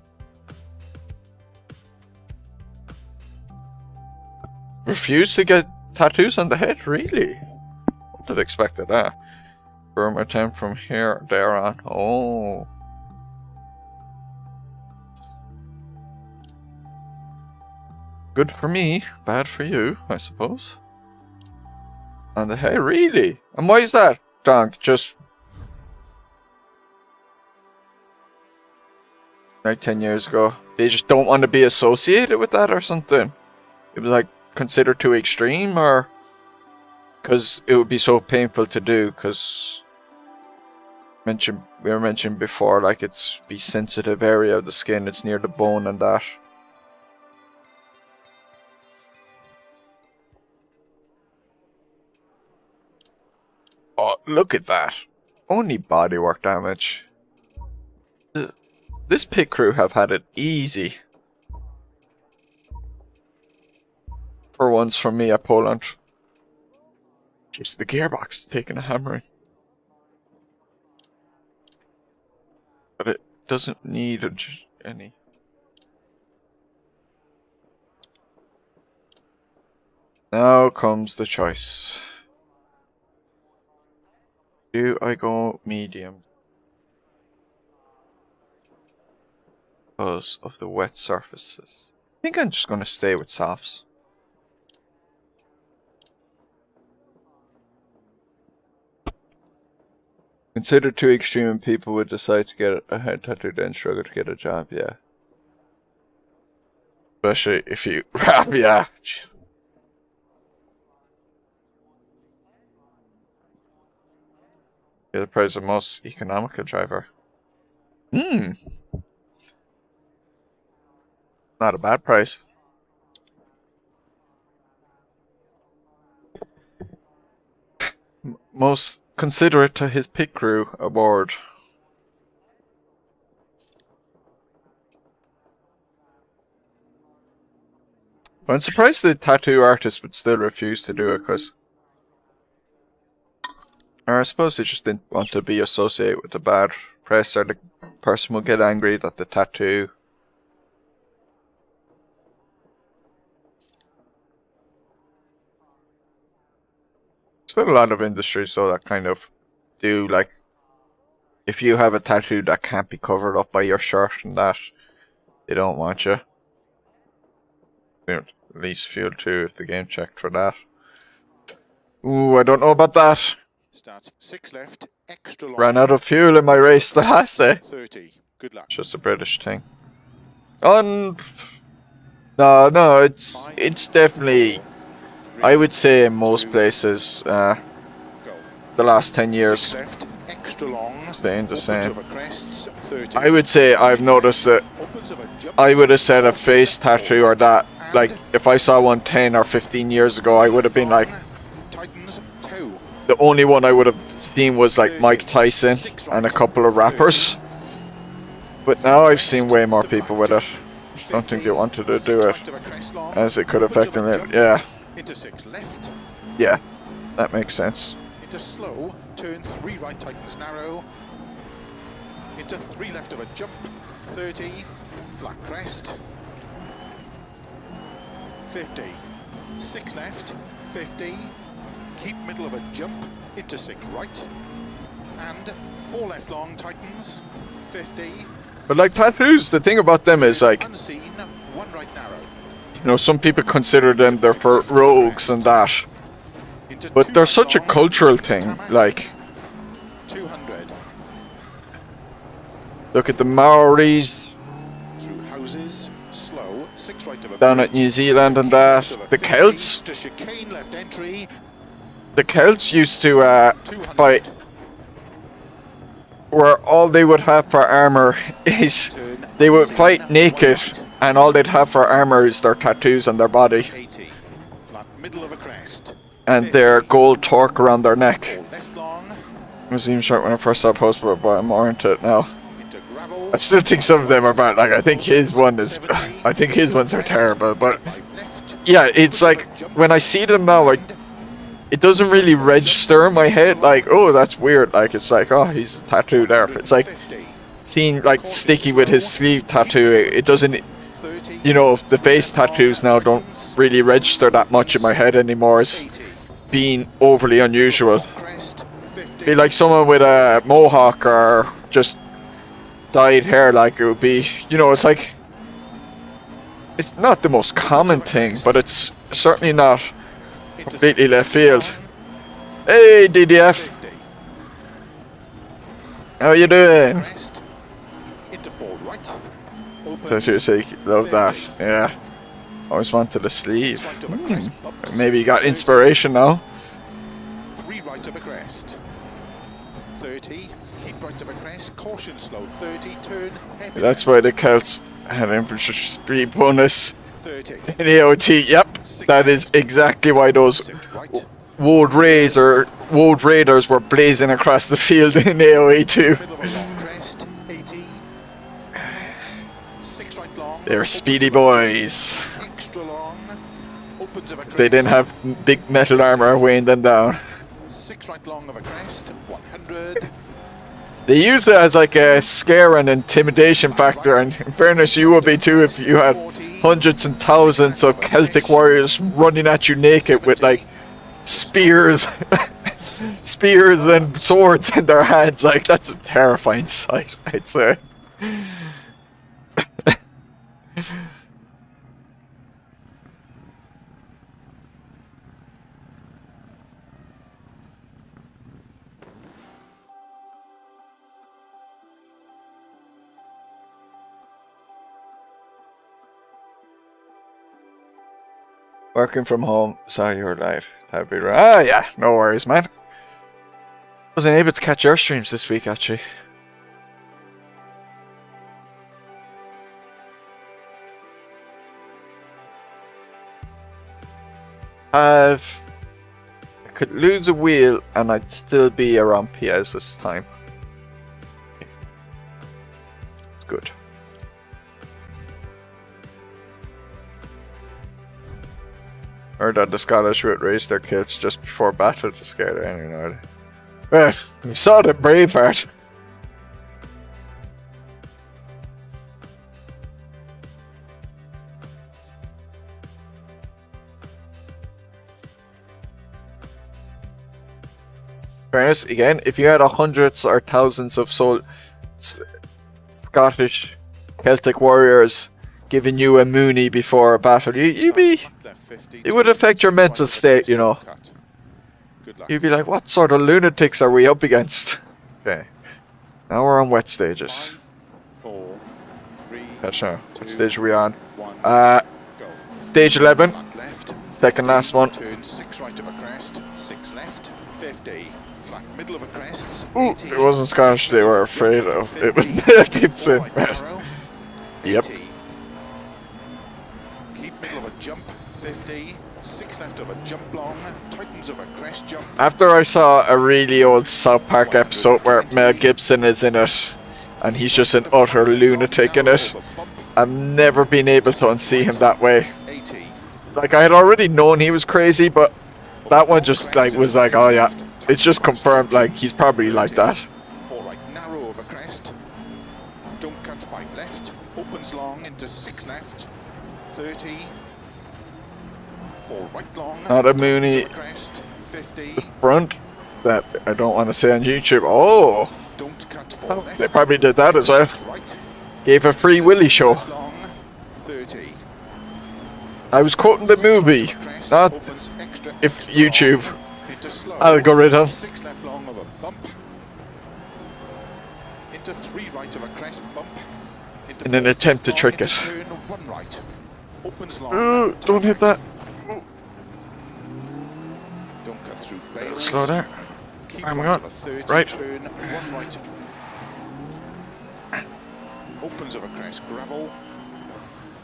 refuse to get tattoos on the head? Really? Wouldn't have expected that. Firm attempt from here, there on. Oh. Good for me, bad for you, I suppose. On the head, really? And why is that, Donk? Just like 10 years ago. They just don't want to be associated with that or something. It was like considered too extreme, or because it would be so painful to do, because we were mentioned before, like it's the sensitive area of the skin, it's near the bone and that. Oh, look at that. Only bodywork damage. This pit crew have had it easy. For once from me at Poland. Just the gearbox taking a hammering. But it doesn't need any. Now comes the choice. Do I go medium? Because of the wet surfaces. I think I'm just going to stay with softs. Considered too extreme and people would decide to get a head tattoo then struggle to get a job, yeah. Especially if you rap, yeah. You're the price of most economical driver. Not a bad price. Most considerate to his pit crew aboard. But I'm surprised the tattoo artist would still refuse to do it, because... Or I suppose they just didn't want to be associated with the bad press, or the person will get angry that the tattoo... Still a lot of industries though that kind of do, like, if you have a tattoo that can't be covered up by your shirt and that, they don't want you. At least fuel too if the game checked for that. Ooh, I don't know about that. Starts 6 left, extra long. Ran out of fuel in my race the last day. 30. Good luck. It's just a British thing. No, it's definitely, I would say in most places, the last 10 years, left, extra long, staying the same. Crests, I would say I've noticed that I would have said a face tattoo or that, like, if I saw one 10 or 15 years ago, I would have been like, the only one I would have seen was like Mike Tyson and a couple of rappers. But now I've seen way more people with it. I don't think they wanted to do it, as it could affect them. Yeah. Into 6 left. Yeah, that makes sense. Into slow, turn 3 right, tightens narrow. Into 3 left of a jump, 30, flat crest. 50, 6 left, 50. Keep middle of a jump, into 6 right. And 4 left long, tightens, 50. But like tattoos, the thing about them is like, unseen, 1 right narrow. You know, some people consider them they're for rogues and that, but they're such a cultural thing. Like, 200. Look at the Maoris Through houses, slow, 6 right of a down at New Zealand and that. The Celts. To chicane left entry. The Celts used to fight, where all they would have for armor is they would fight naked, and all they'd have for armor is their tattoos on their body. 80. Flat middle of a crest. And their gold torque around their neck. Left long. I was even short when I first saw post, but I'm more into it now. Into I still think some of them are bad. Like I think his ones are terrible. But yeah, it's like when I see them now, like it doesn't really register in my head. Like, oh, that's weird. Like it's like, oh, he's a tattoo there. It's like seeing like Sticky with his sleeve tattoo. It doesn't. You know, the face tattoos now don't really register that much in my head anymore as being overly unusual. Be like someone with a mohawk or just dyed hair, like it would be, you know, it's like, it's not the most common thing, but it's certainly not completely left field. Hey, DDF! How you doing? So seriously, love that, yeah. Always wanted a sleeve. Maybe you got inspiration now. 3 right of a crest. 30, keep right of a crest, caution slow, 30, turn, heavy. That's why the Celts had infantry speed bonus in AOT. Yep, that is exactly why those Woad Raiders were blazing across the field in AOE 2. They're speedy boys. They didn't have big metal armor weighing them down. 6 right long of a crest, 100. They use it as like a scare and intimidation factor, and in fairness you would be too if you had hundreds and thousands of Celtic warriors running at you naked with like spears and swords in their hands. Like, that's a terrifying sight, I'd say. Working from home, saw you were live. That'd be right. Ah, yeah, no worries, man. Wasn't able to catch your streams this week, actually. I could lose a wheel and I'd still be around PS this time. It's good. Heard that the Scottish would raise their kits just before battle to scare the enemy. Well, we saw the Braveheart. Fairness, again, if you had hundreds or thousands of Scottish Celtic warriors giving you a Mooney before a battle, it would affect your mental state, you know. You'd be like, what sort of lunatics are we up against? Okay, now we're on wet stages. 5, 4, 3, that's now. What stage are we on? Stage 11. Second last one. Turn 6 right of a crest, 6 left, 50. Flat middle of a crest. Ooh, it wasn't Scottish they were afraid of. It was Mel Gibson. Yep. Keep middle of a jump, 50. 6 left of a jump long, tightens of a crest jump. After I saw a really old South Park episode where Mel Gibson is in it, and he's just an utter lunatic in it, I've never been able to unsee him that way. Like, I had already known he was crazy, but that one just like was like, oh yeah, it's just confirmed, like, he's probably like that. 4 right, narrow of a crest. Don't cut 5 left, opens long into 6 left, 30. 4 right long. Not a Mooney. Crest, 50. The front that I don't want to say on YouTube. Oh, don't cut 4 left. They probably did that as well. Right. Gave a free Willy show. Long, 30. I was quoting the movie, not if YouTube algorithm. 6 left long of a bump. Into 3 right of a crest bump. In an attempt to trick it. Turn 1 right. Opens long. Don't hit that. Don't cut through bales. Slow there. I'm going. Right. Turn 1 right. Opens of a crest gravel.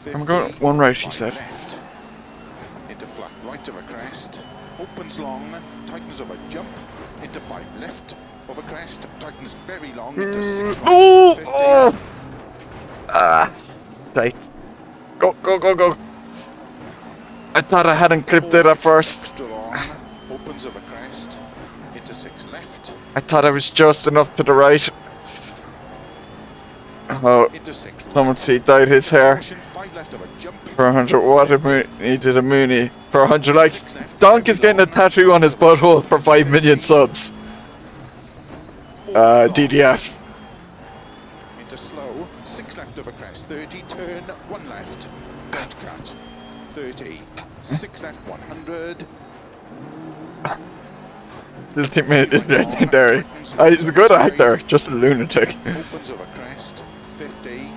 50, I'm going 1 right, he said. Left. Into flat right of a crest. Opens long. Tightens of a jump. Into 5 left of a crest. Tightens very long into 6 right. Oh! Right. Go, go, go, go. I thought I hadn't clipped it at first. Extra long, opens of a crest, into 6 left, I thought I was just enough to the right. Oh, into 6 someone right. he dyed his hair. Caution, 5 left of a jump. For 100 watt, he did a Mooney. For 100 likes. 6 left, Donk is getting a long, tattoo on his butthole for 5 million subs. 4 long, DDF. into slow, 6 left of a crest, 30, turn, 1 left, don't cut, 30, 6 left, 100, Still think man is legendary. He's a good actor, just a lunatic. opens of a crest, 50,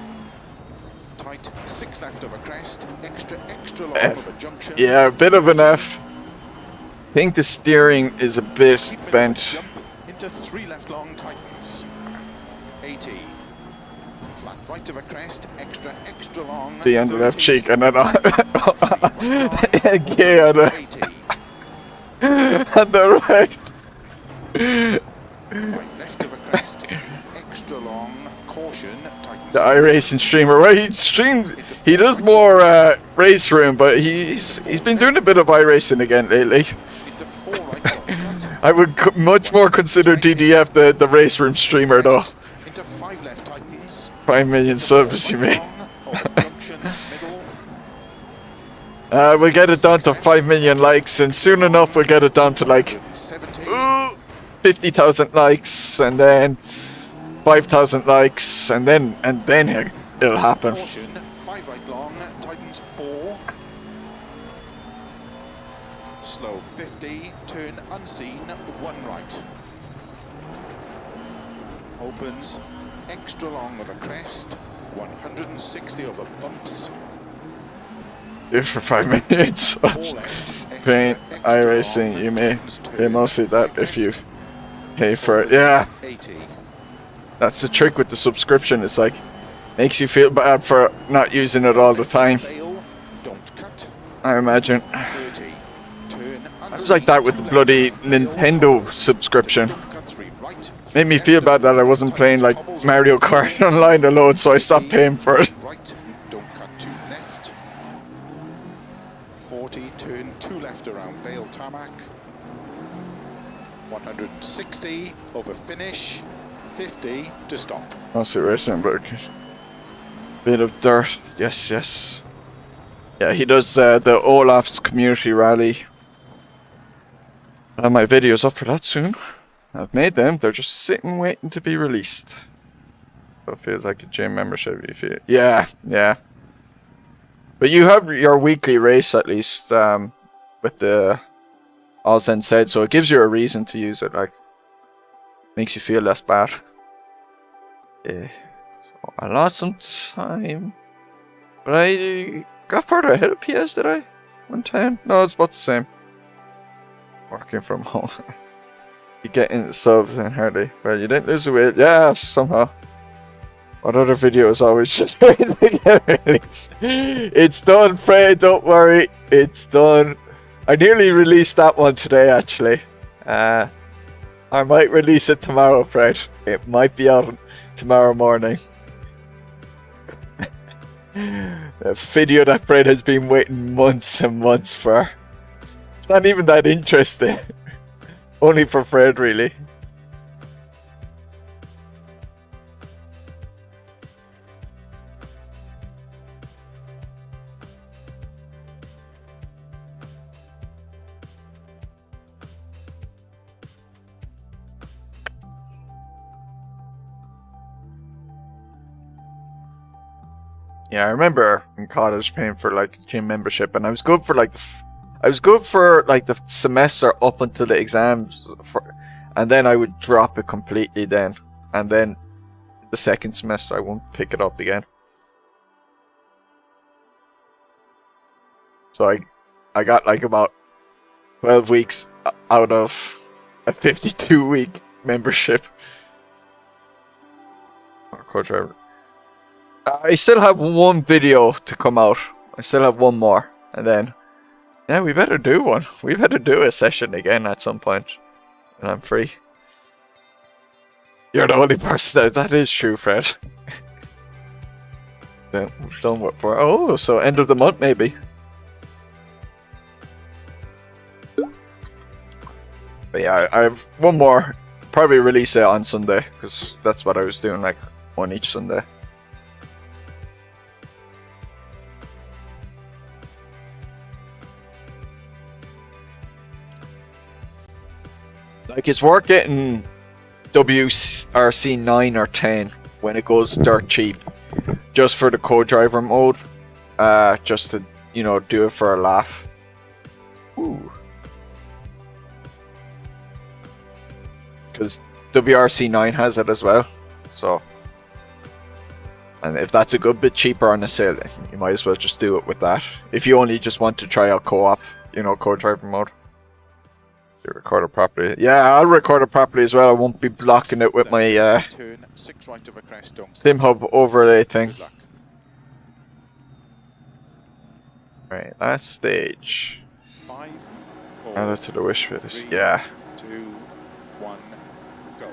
tight, 6 left of a crest, extra long F. of a junction. Yeah, a bit of an F. I think the steering is a bit Keep middle bent. jump into 3 left long tightens. 80. Flat right of a crest, extra long. The end of the left 30, cheek and then on. Okay, on the, 80. on the right. 5 left of a crest, extra long. Caution, tightens. The iRacing streamer, right? He streams. He does more race room, but he's been doing a bit of iRacing again lately. Into 4 right long cut. I would much more consider DDF the race room streamer though. Into 5 left tightens. 5 million subs, you mean? Junction, middle. We'll get it down to 5 million likes, and soon enough we'll get it down to like 70. 50,000 likes, and then 5,000 likes, and then it'll happen. Caution, 5 right long, tightens 4. Slow 50, turn unseen, 1 right. Opens, extra long of a crest, 160 over bumps, If for 5 minutes 4 left, paint extra iRacing, long, you may tightens, pay turn, mostly that 5 if you left, pay for it. Yeah, 80. that's the trick with the subscription. It's like makes you feel bad for not using it all the time. Bail, don't cut, I imagine. 30, turn I was like that with the bloody Nintendo subscription. cut 3 right, Made me feel bad that I wasn't playing like Mario Kart online alone, so I stopped paying for it. right, don't cut 2 left, 40, turn 2 left around Bale Tarmac, 160 over finish, 50 to stop. Mostly racing, but bit of dirt. Yes, yes. Yeah, he does the Olaf's community rally. My video's up for that soon. I've made them. They're just sitting waiting to be released. So it feels like a gym membership. If you, yeah, yeah. But you have your weekly race at least with the All Zen said, so it gives you a reason to use it. Like makes you feel less bad. Yeah. So I lost some time, but I got further ahead of PS. Did I? 110? No, it's about the same. Working from home. You get into subs and hardly. Well, you didn't lose the weight. Yeah, somehow. What other video is always just waiting to get released? It's done, Fred. Don't worry. It's done. I nearly released that one today, actually. I might release it tomorrow, Fred. It might be out tomorrow morning. A video that Fred has been waiting months and months for. It's not even that interesting. Only for Fred, really. Yeah, I remember in college paying for like gym membership, and I was good for like the semester up until the exams, and then I would drop it completely then, and then the second semester I won't pick it up again. So I got like about 12 weeks out of a 52-week membership. Co-driver. I still have one video to come out. I still have one more, and then yeah, we better do one. We better do a session again at some point when I'm free. You're the only person that is true, Fred. Then we've done what for? Oh, so end of the month maybe. But yeah, I have one more. Probably release it on Sunday because that's what I was doing, like one each Sunday. Like it's worth getting WRC 9 or 10 when it goes dirt cheap, just for the co-driver mode, just to, you know, do it for a laugh. Ooh. Because WRC 9 has it as well, so. And if that's a good bit cheaper on the sale, then you might as well just do it with that. If you only just want to try out co-op, you know, co-driver mode. You record it properly. Yeah, I'll record it properly as well. I won't be blocking it with my Sim Hub overlay thing. Right, last stage. 5, 4, Add it to the wish list. Yeah. 2, 1, go.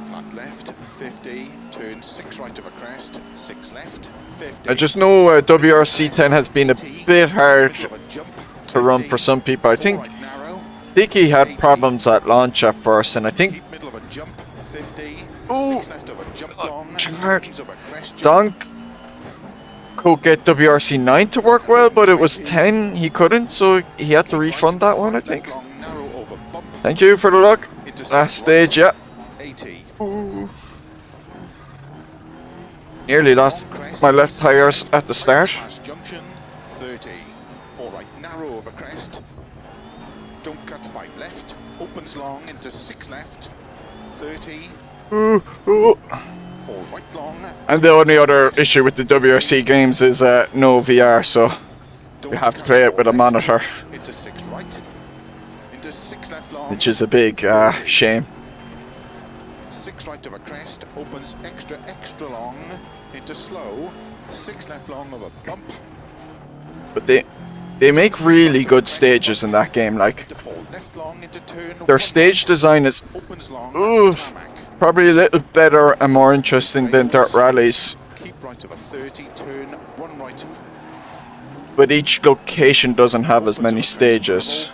Flat left, 50, turn 6 right of a crest, 6 left, 50. I just know WRC 10 has been a bit hard to run for some people. I think Sticky had problems at launch at first, and I think Donk could get WRC 9 to work well, but it was 10 he couldn't, so he had to refund that one, I think. Thank you for the luck. Last stage, yeah. Ooh. Nearly lost my left tires at the start. 30, 4 right, narrow over crest. Don't cut 5 left, opens long into 6 left, 30, 4 right long. And the only other issue with the WRC games is no VR, so you have to play it with a monitor, into 6 right, into 6 left long, which is a big shame. 6 right of a crest, opens extra long, into slow, 6 left long of a bump. But they make really good stages in that game. Like their stage design is probably a little better and more interesting than dirt rallies. Keep right of a 30, turn 1 right. But each location doesn't have as many stages.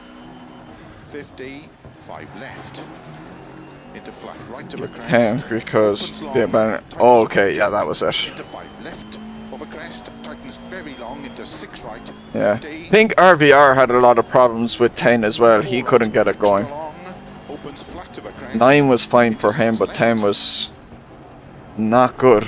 50, 5 left. Into flat right of a crest. 10 because the abandoned. Oh, okay, yeah, that was it. Into 5 left of a crest, tightens very long into 6 right. Yeah, I think RVR had a lot of problems with 10 as well. He couldn't get it going. 9 was fine for him, but 10 was not good.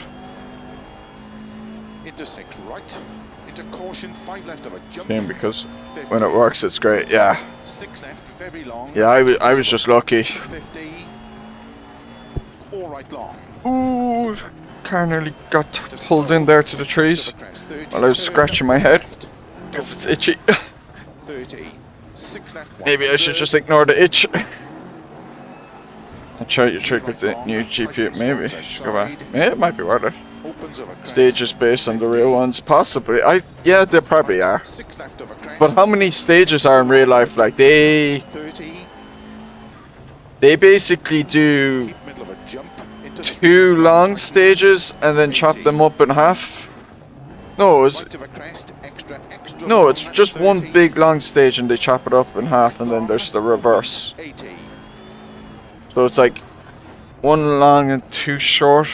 Into 6 right. Into caution, 5 left of a jump. Shame because when it works, it's great. Yeah. 6 left, very long. Yeah, I was just lucky. 50. 4 right long. Ooh, car nearly got pulled in there to the trees while I was scratching my head because it's itchy. 30. 6 left. Maybe I should just ignore the itch. I'll try your trick with the new GPU. Maybe just go back. Yeah, it might be worth it. Stages based on the real ones, possibly. Yeah, they probably are. But how many stages are in real life? Like they basically do 2 long stages and then chop them up in half. No, it's just one big long stage and they chop it up in half, and then there's the reverse. So it's like 1 long and 2 short,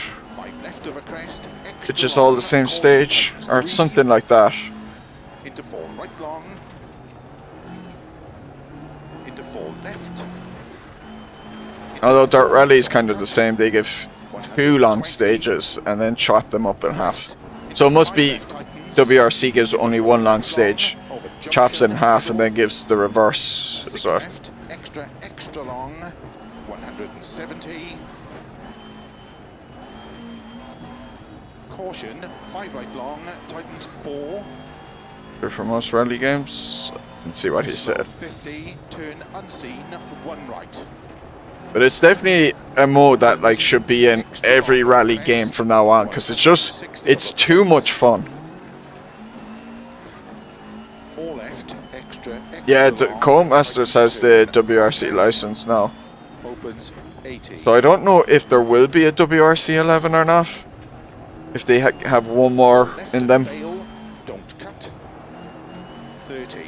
which is all the same stage, or something like that. Into 4 right long. Into 4 left. Although Dirt Rally is kind of the same, they give 2 long stages and then chop them up in half. So it must be WRC gives only 1 long stage, chops it in half, and then gives the reverse as well. Extra long. 170. Caution, 5 right long, tightens 4. For most rally games, I can see what he said. 50, turn unseen, 1 right. But it's definitely a mode that like should be in every rally game from now on, because it's too much fun. 4 left, extra Yeah, the Co-Masters has the WRC license now. Opens 80. So I don't know if there will be a WRC 11 or not. if they have one more Left in them. bail, don't cut. 30.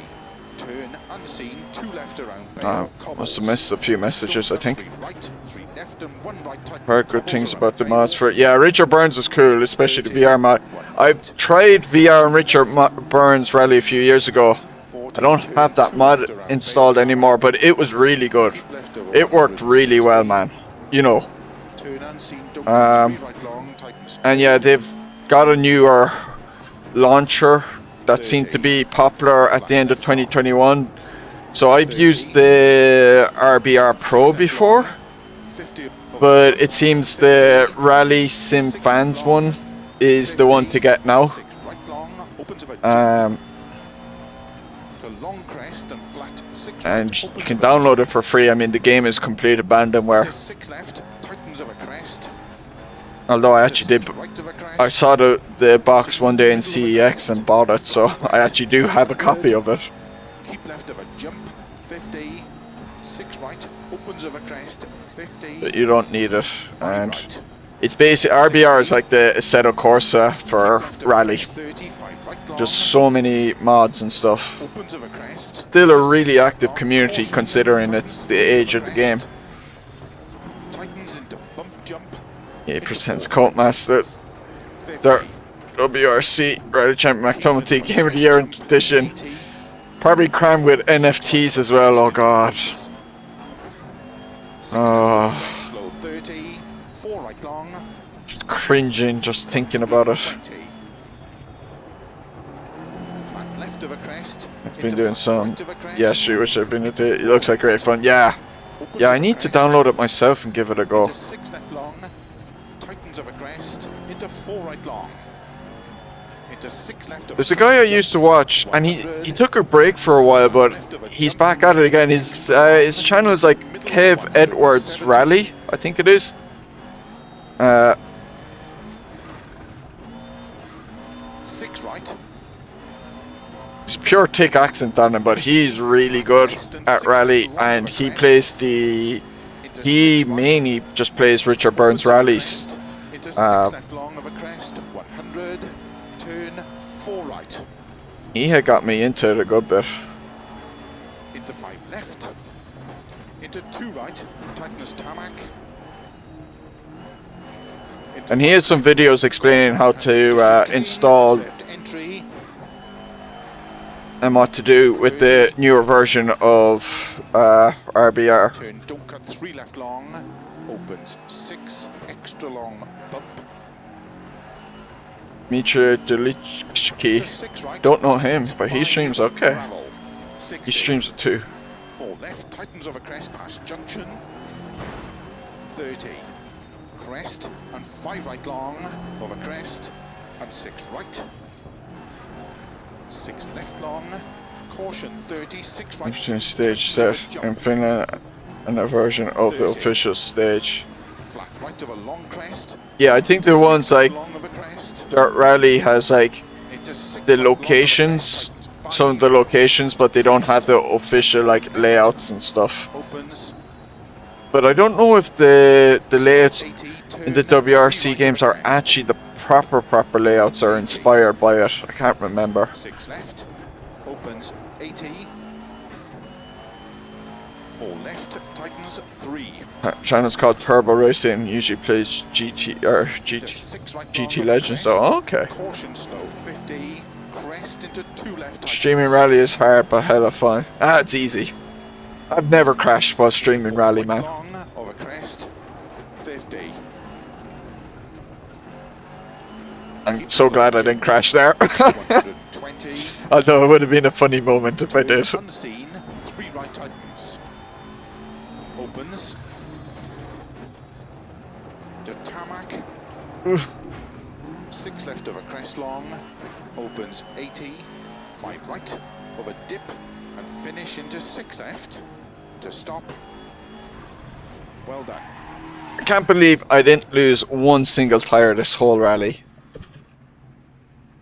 Turn unseen, 2 left around bail. Must have missed a few messages, I think. 3 right, 3 left and 1 right. Heard good things about the mods for it. Yeah, Richard Burns is cool, especially the VR mod. I've tried VR and Richard Burns Rally a few years ago. I don't have that mod installed anymore, but it was really good. It worked really well, man. You know. And yeah, they've got a newer launcher that seemed to be popular at the end of 2021. So I've used the RBR Pro before, but it seems the Rally Sim Fans one is the one to get now. And you can download it for free. I mean, the game is complete abandonware. Although I actually did, I saw the box one day in CEX and bought it, so I actually do have a copy of it. Keep left of a jump, 50, 6 right, opens of a crest, 50. But you don't need it, and it's basically RBR is like the Assetto Corsa for Rally. Just so many mods and stuff. Still a really active community considering it's the age of the game. 8% Cult Masters. Their WRC Rally Champion McTominay Game of the Year edition. Probably crammed with NFTs as well, oh god. Just cringing just thinking about it. I've been doing some shoot which I've been doing. It looks like great fun. Yeah, I need to download it myself and give it a go. There's a guy I used to watch, and he took a break for a while, but he's back at it again. His channel is like Kev Edwards Rally, I think it is. 6 right. It's pure thick accent on him, but he's really good at Rally, and he plays he mainly just plays Richard Burns rallies. He had got me into it a good bit. Into 5 left. Into 2 right. Tightness tarmac. And he had some videos explaining how to install and what to do with the newer version of RBR. Turn, don't cut 3 left long. Opens 6 extra long bump. Mitra Delichki. Don't know him, but he streams okay. He streams it too. 4 left, tightens over crest past junction. 30. Crest and 5 right long over crest and 6 right. 6 left long. Caution 30, 6 right. Stage set in Finland and a version of the official stage. Flat right of a long crest. Yeah, I think the ones like Dirt Rally has like the locations, some of the locations, but they don't have the official like layouts and stuff. But I don't know if the layouts in the WRC games are actually the proper layouts or inspired by it. I can't remember. 6 left. Opens 80. 4 left. Tightens 3. Channel's called Turbo Racing. Usually plays GT Legends. Oh, okay. Caution slow 50. Crest into 2 left. Streaming Rally is hard, but hella fun. It's easy. I've never crashed while streaming Rally, man. Over crest 50. I'm so glad I didn't crash there. Although it would have been a funny moment if I did. Unseen, 3 right tightens. Opens. To tarmac. 6 left over crest long. Opens 80. 5 right over dip and finish into 6 left. To stop. Well done. I can't believe I didn't lose one single tire this whole rally.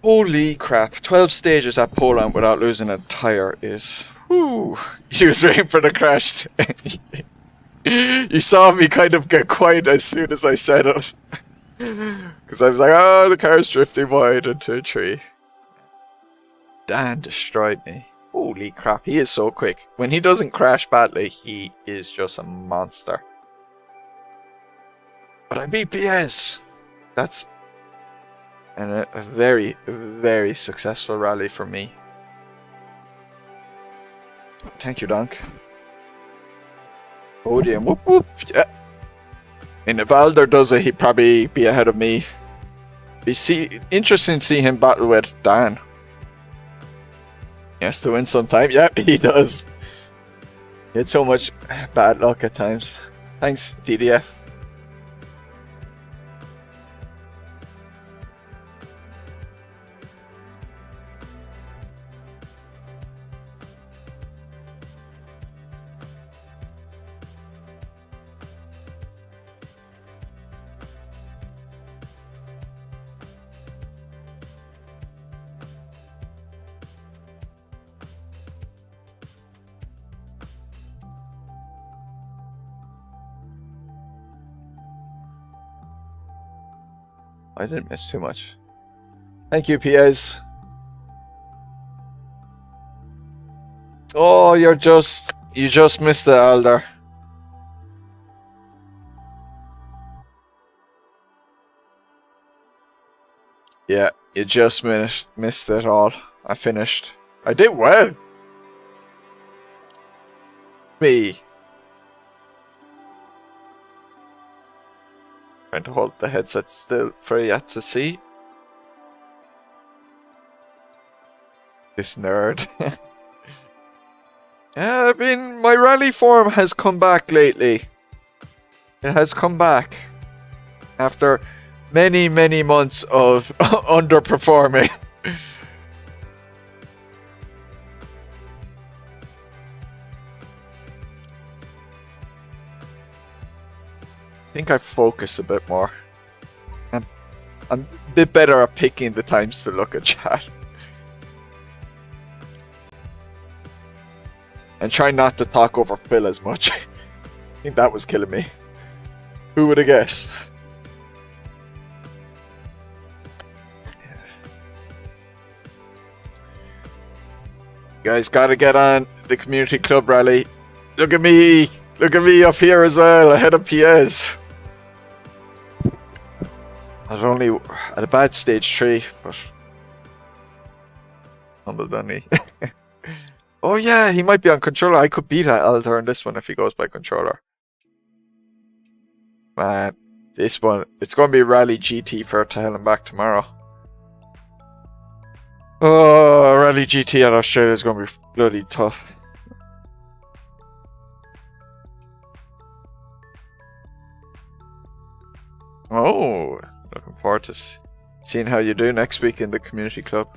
Holy crap, 12 stages at Poland without losing a tire is... Whoo! He was waiting for the crash. You saw me kind of get quiet as soon as I said it. Because I was like, oh, the car's drifting wide into a tree. Dan destroyed me. Holy crap, he is so quick. When he doesn't crash badly, he is just a monster. But I beat PS! That's a very, very successful rally for me. Thank you, Donk. Podium, whoop whoop! Yeah. And if Alder does it, he'd probably be ahead of me. Interesting to see him battle with Dan. He has to win sometime. Yep, he does. He had so much bad luck at times. Thanks, TDF. I didn't miss too much. Thank you, Piez. Oh, you just missed the Alder. Yeah, you just missed it all. I finished. I did well. Me. Trying to hold the headset still for you to see. This nerd. Yeah, my rally form has come back lately. It has come back. After many, many months of underperforming. I think I focus a bit more. I'm a bit better at picking the times to look at chat. And try not to talk over Phil as much. I think that was killing me. Who would have guessed? You guys gotta get on the community club rally. Look at me! Look at me up here as well, ahead of PS. I was only at a bad stage 3, but humble dunny. Oh yeah, he might be on controller. I could beat Alder in this one if he goes by controller. Man, this one, it's going to be Rally GT for to hell and back tomorrow. Oh, Rally GT at Australia is going to be bloody tough. Oh, looking forward to seeing how you do next week in the community club.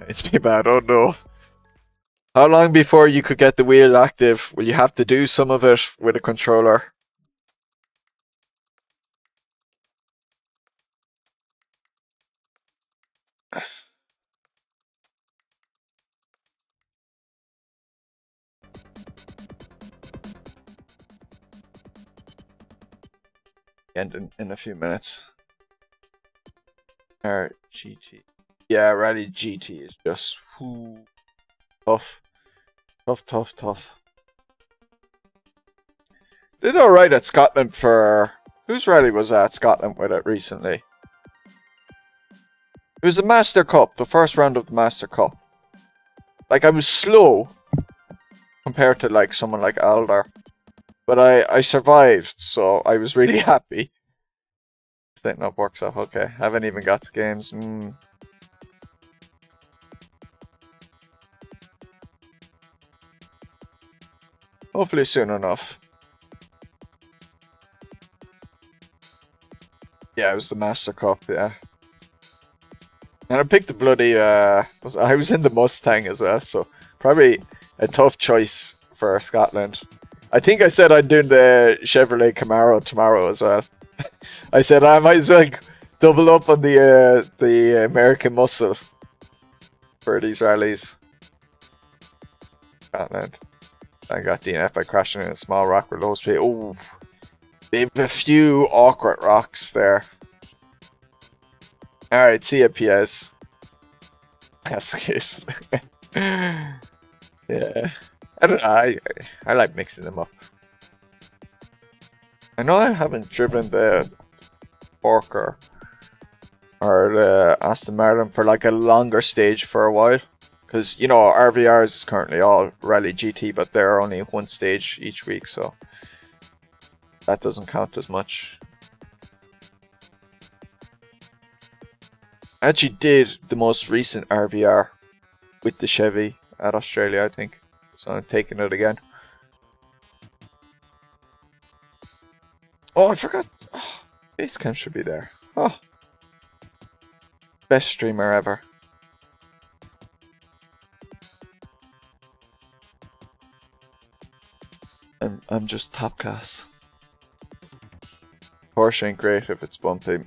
It's been bad, oh no. How long before you could get the wheel active? Will you have to do some of it with a controller? End in a few minutes. GT. Yeah, Rally GT is just tough. Tough. Did alright at Scotland for... Whose rally was that Scotland with it recently? It was the Master Cup, the first round of the Master Cup. Like, I was slow compared to like someone like Alder. But I survived, so I was really happy. Setting up workshop, okay. Haven't even got to games. Hopefully soon enough. Yeah, it was the Master Cup, yeah. And I picked the bloody, I was in the Mustang as well, so probably a tough choice for Scotland. I think I said I'd do the Chevrolet Camaro tomorrow as well. I said I might as well double up on the American muscle for these rallies. Scotland. I got DNF by crashing in a small rock with low speed. Oh, they have a few awkward rocks there. Alright, see ya, PS. Yes, yeah. I don't know, I like mixing them up. I know I haven't driven the Orca or the Aston Martin for like a longer stage for a while. Because, you know, RVRs is currently all Rally GT, but they're only one stage each week, so that doesn't count as much. I actually did the most recent RVR with the Chevy at Australia, I think. So I'm taking it again. Oh, I forgot. Oh, Basecamp should be there. Oh. Best streamer ever. I'm just top class. Porsche ain't great if it's bumpy.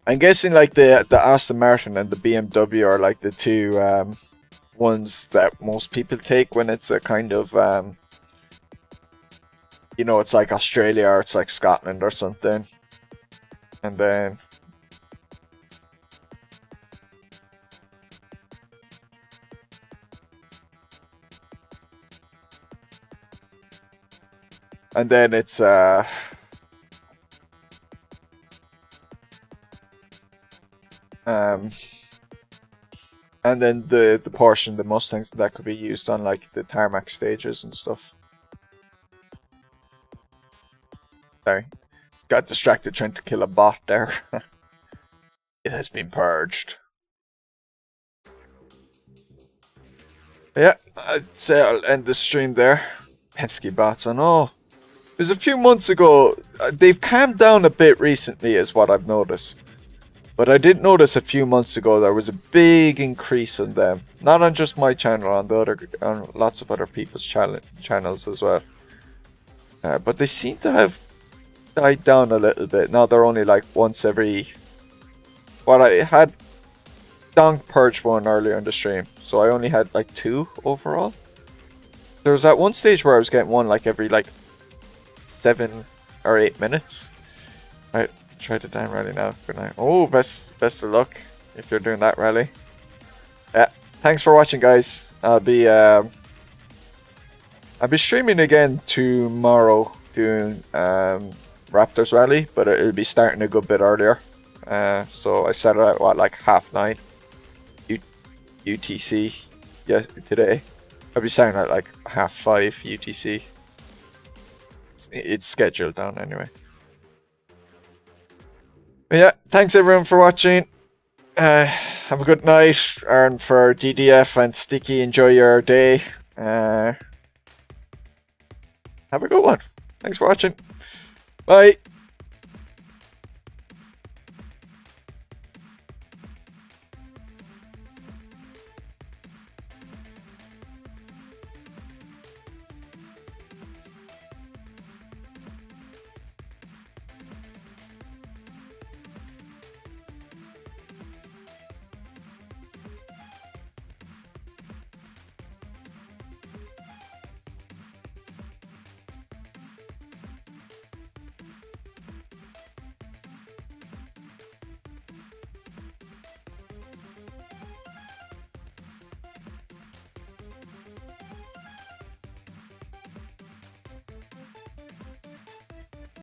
I'm guessing like the Aston Martin and the BMW are like the two ones that most people take when it's a kind of you know, it's like Australia or it's like Scotland or something. And then it's and then the Porsche and the Mustangs that could be used on like the tarmac stages and stuff. Sorry, got distracted trying to kill a bot there. It has been purged. Yeah, I'd say I'll end the stream there. Pesky bots, I know. It was a few months ago. They've calmed down a bit recently is what I've noticed. But I did notice a few months ago there was a big increase in them. Not on just my channel, on lots of other people's channels as well. But they seem to have died down a little bit. Now they're only like once every... Well, I had Donk purged one earlier in the stream, so I only had like 2 overall. There was that one stage where I was getting one like every like 7 or 8 minutes. Right, try the damn rally now. Good night. Oh, best of luck if you're doing that rally. Yeah, thanks for watching, guys. I'll be streaming again tomorrow doing Raptors rally, but it'll be starting a good bit earlier. So I set it at what, like 9:30 UTC. Yeah, today. I'll be starting at like 5:30 UTC. It's scheduled down anyway. But yeah, thanks everyone for watching. Have a good night, and for DDF and Sticky, enjoy your day. Have a good one. Thanks for watching. Bye.